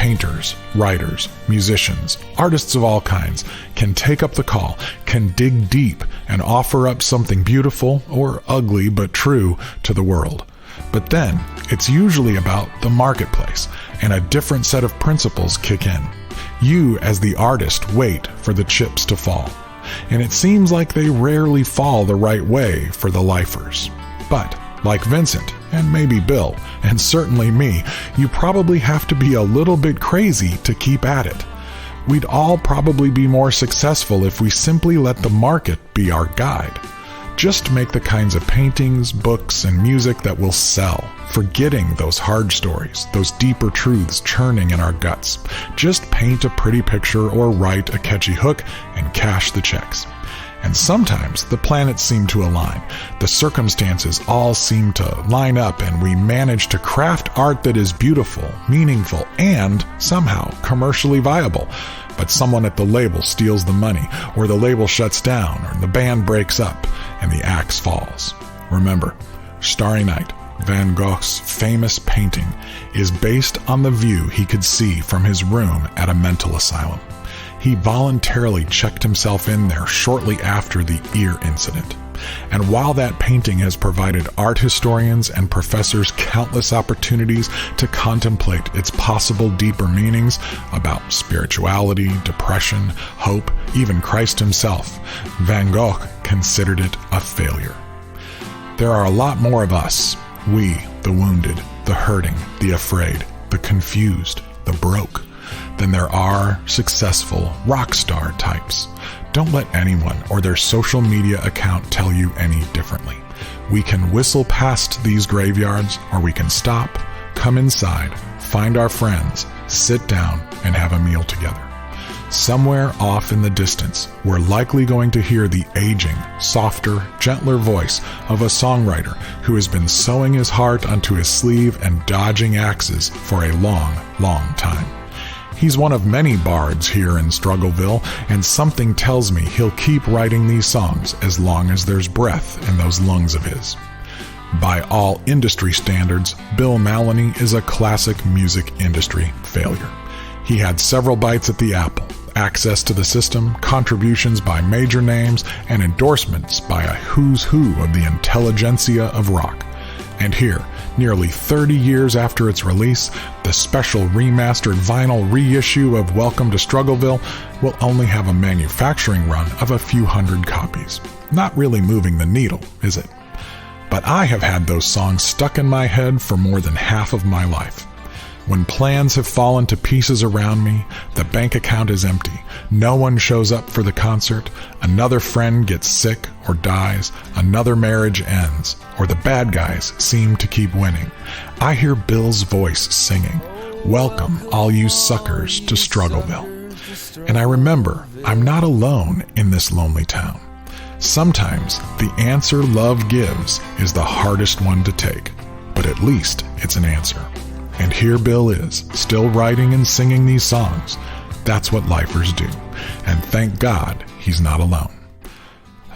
painters, writers, musicians, artists of all kinds can take up the call, can dig deep and offer up something beautiful or ugly but true to the world. But then it's usually about the marketplace, and a different set of principles kick in. You, as the artist, wait for the chips to fall, and it seems like they rarely fall the right way for the lifers. But like Vincent, and maybe Bill, and certainly me, you probably have to be a little bit crazy to keep at it. We'd all probably be more successful if we simply let the market be our guide. Just make the kinds of paintings, books, and music that will sell, forgetting those hard stories, those deeper truths churning in our guts. Just paint a pretty picture or write a catchy hook and cash the checks. And sometimes the planets seem to align. The circumstances all seem to line up, and we manage to craft art that is beautiful, meaningful, and somehow commercially viable. But someone at the label steals the money, or the label shuts down, or the band breaks up, and the axe falls. Remember, Starry Night, Van Gogh's famous painting, is based on the view he could see from his room at a mental asylum. He voluntarily checked himself in there shortly after the ear incident. And while that painting has provided art historians and professors countless opportunities to contemplate its possible deeper meanings about spirituality, depression, hope, even Christ himself, Van Gogh considered it a failure. There are a lot more of us, we, the wounded, the hurting, the afraid, the confused, the broke, than there are successful rock star types. Don't let anyone or their social media account tell you any differently. We can whistle past these graveyards, or we can stop, come inside, find our friends, sit down, and have a meal together. Somewhere off in the distance, we're likely going to hear the aging, softer, gentler voice of a songwriter who has been sewing his heart onto his sleeve and dodging axes for a long, long time. He's one of many bards here in Struggleville, and something tells me he'll keep writing these songs as long as there's breath in those lungs of his. By all industry standards, Bill Mallonee is a classic music industry failure. He had several bites at the apple, access to the system, contributions by major names, and endorsements by a who's who of the intelligentsia of rock. And here, nearly 30 years after its release, the special remastered vinyl reissue of Welcome to Struggleville will only have a manufacturing run of a few hundred copies. Not really moving the needle, is it? But I have had those songs stuck in my head for more than half of my life. When plans have fallen to pieces around me, the bank account is empty, no one shows up for the concert, another friend gets sick or dies, another marriage ends, or the bad guys seem to keep winning, I hear Bill's voice singing, "Welcome, all you suckers, to Struggleville." And I remember I'm not alone in this lonely town. Sometimes the answer love gives is the hardest one to take, but at least it's an answer. And here Bill is, still writing and singing these songs. That's what lifers do. And thank God he's not alone.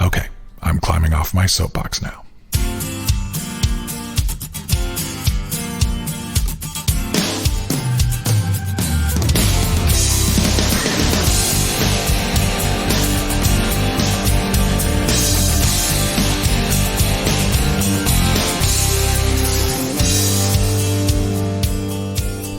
Okay, I'm climbing off my soapbox now.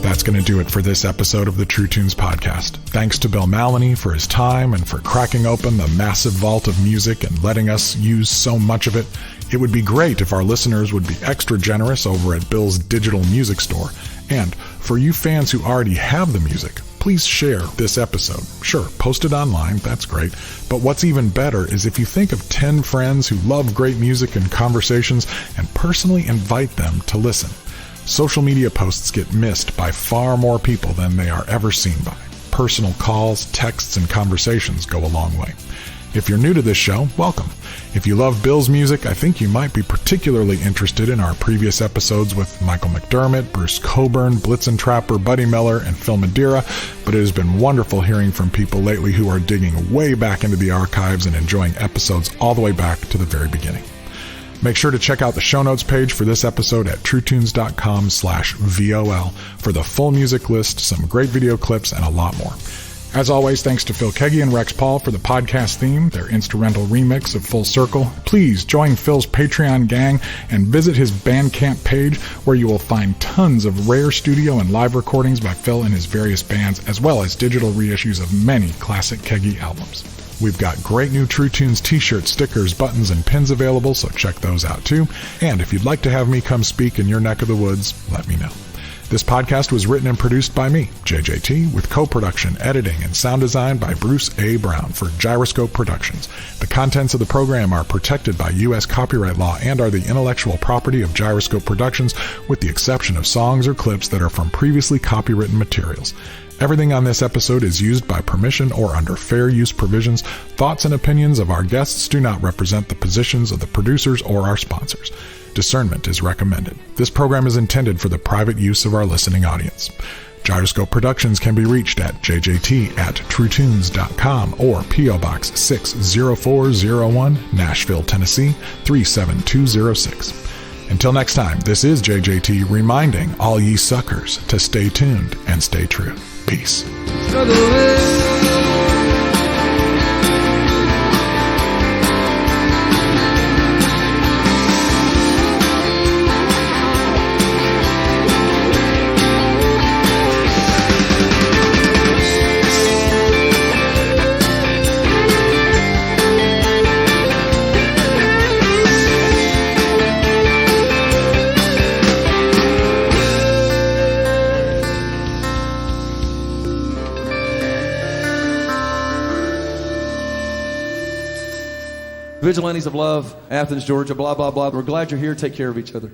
That's going to do it for this episode of the True Tunes podcast. Thanks to Bill Mallonee for his time and for cracking open the massive vault of music and letting us use so much of it. It would be great if our listeners would be extra generous over at Bill's digital music store. And for you fans who already have the music, please share this episode. Sure, post it online, that's great. But what's even better is if you think of 10 friends who love great music and conversations and personally invite them to listen. Social media posts get missed by far more people than they are ever seen by. Personal calls, texts, and conversations go a long way. If you're new to this show, welcome. If you love Bill's music, I think you might be particularly interested in our previous episodes with Michael McDermott, Bruce Coburn, Blitzen Trapper, Buddy Miller, and Phil Madeira, but it has been wonderful hearing from people lately who are digging way back into the archives and enjoying episodes all the way back to the very beginning. Make sure to check out the show notes page for this episode at truetunes.com/VOL for the full music list, some great video clips, and a lot more. As always, thanks to Phil Keggy and Rex Paul for the podcast theme, their instrumental remix of Full Circle. Please join Phil's Patreon gang and visit his Bandcamp page, where you will find tons of rare studio and live recordings by Phil and his various bands, as well as digital reissues of many classic Keggy albums. We've got great new True Tunes t-shirts, stickers, buttons, and pins available, so check those out too. And if you'd like to have me come speak in your neck of the woods, let me know. This podcast was written and produced by me, JJT, with co-production, editing, and sound design by Bruce A. Brown for Gyroscope Productions. The contents of the program are protected by U.S. copyright law and are the intellectual property of Gyroscope Productions, with the exception of songs or clips that are from previously copywritten materials. Everything on this episode is used by permission or under fair use provisions. Thoughts and opinions of our guests do not represent the positions of the producers or our sponsors. Discernment is recommended. This program is intended for the private use of our listening audience. Gyroscope Productions can be reached at jjt@truetunes.com or P.O. Box 60401, Nashville, Tennessee 37206. Until next time, this is JJT reminding all ye suckers to stay tuned and stay true. Peace. Vigilantes of Love, Athens, Georgia, blah, blah, blah. We're glad you're here. Take care of each other.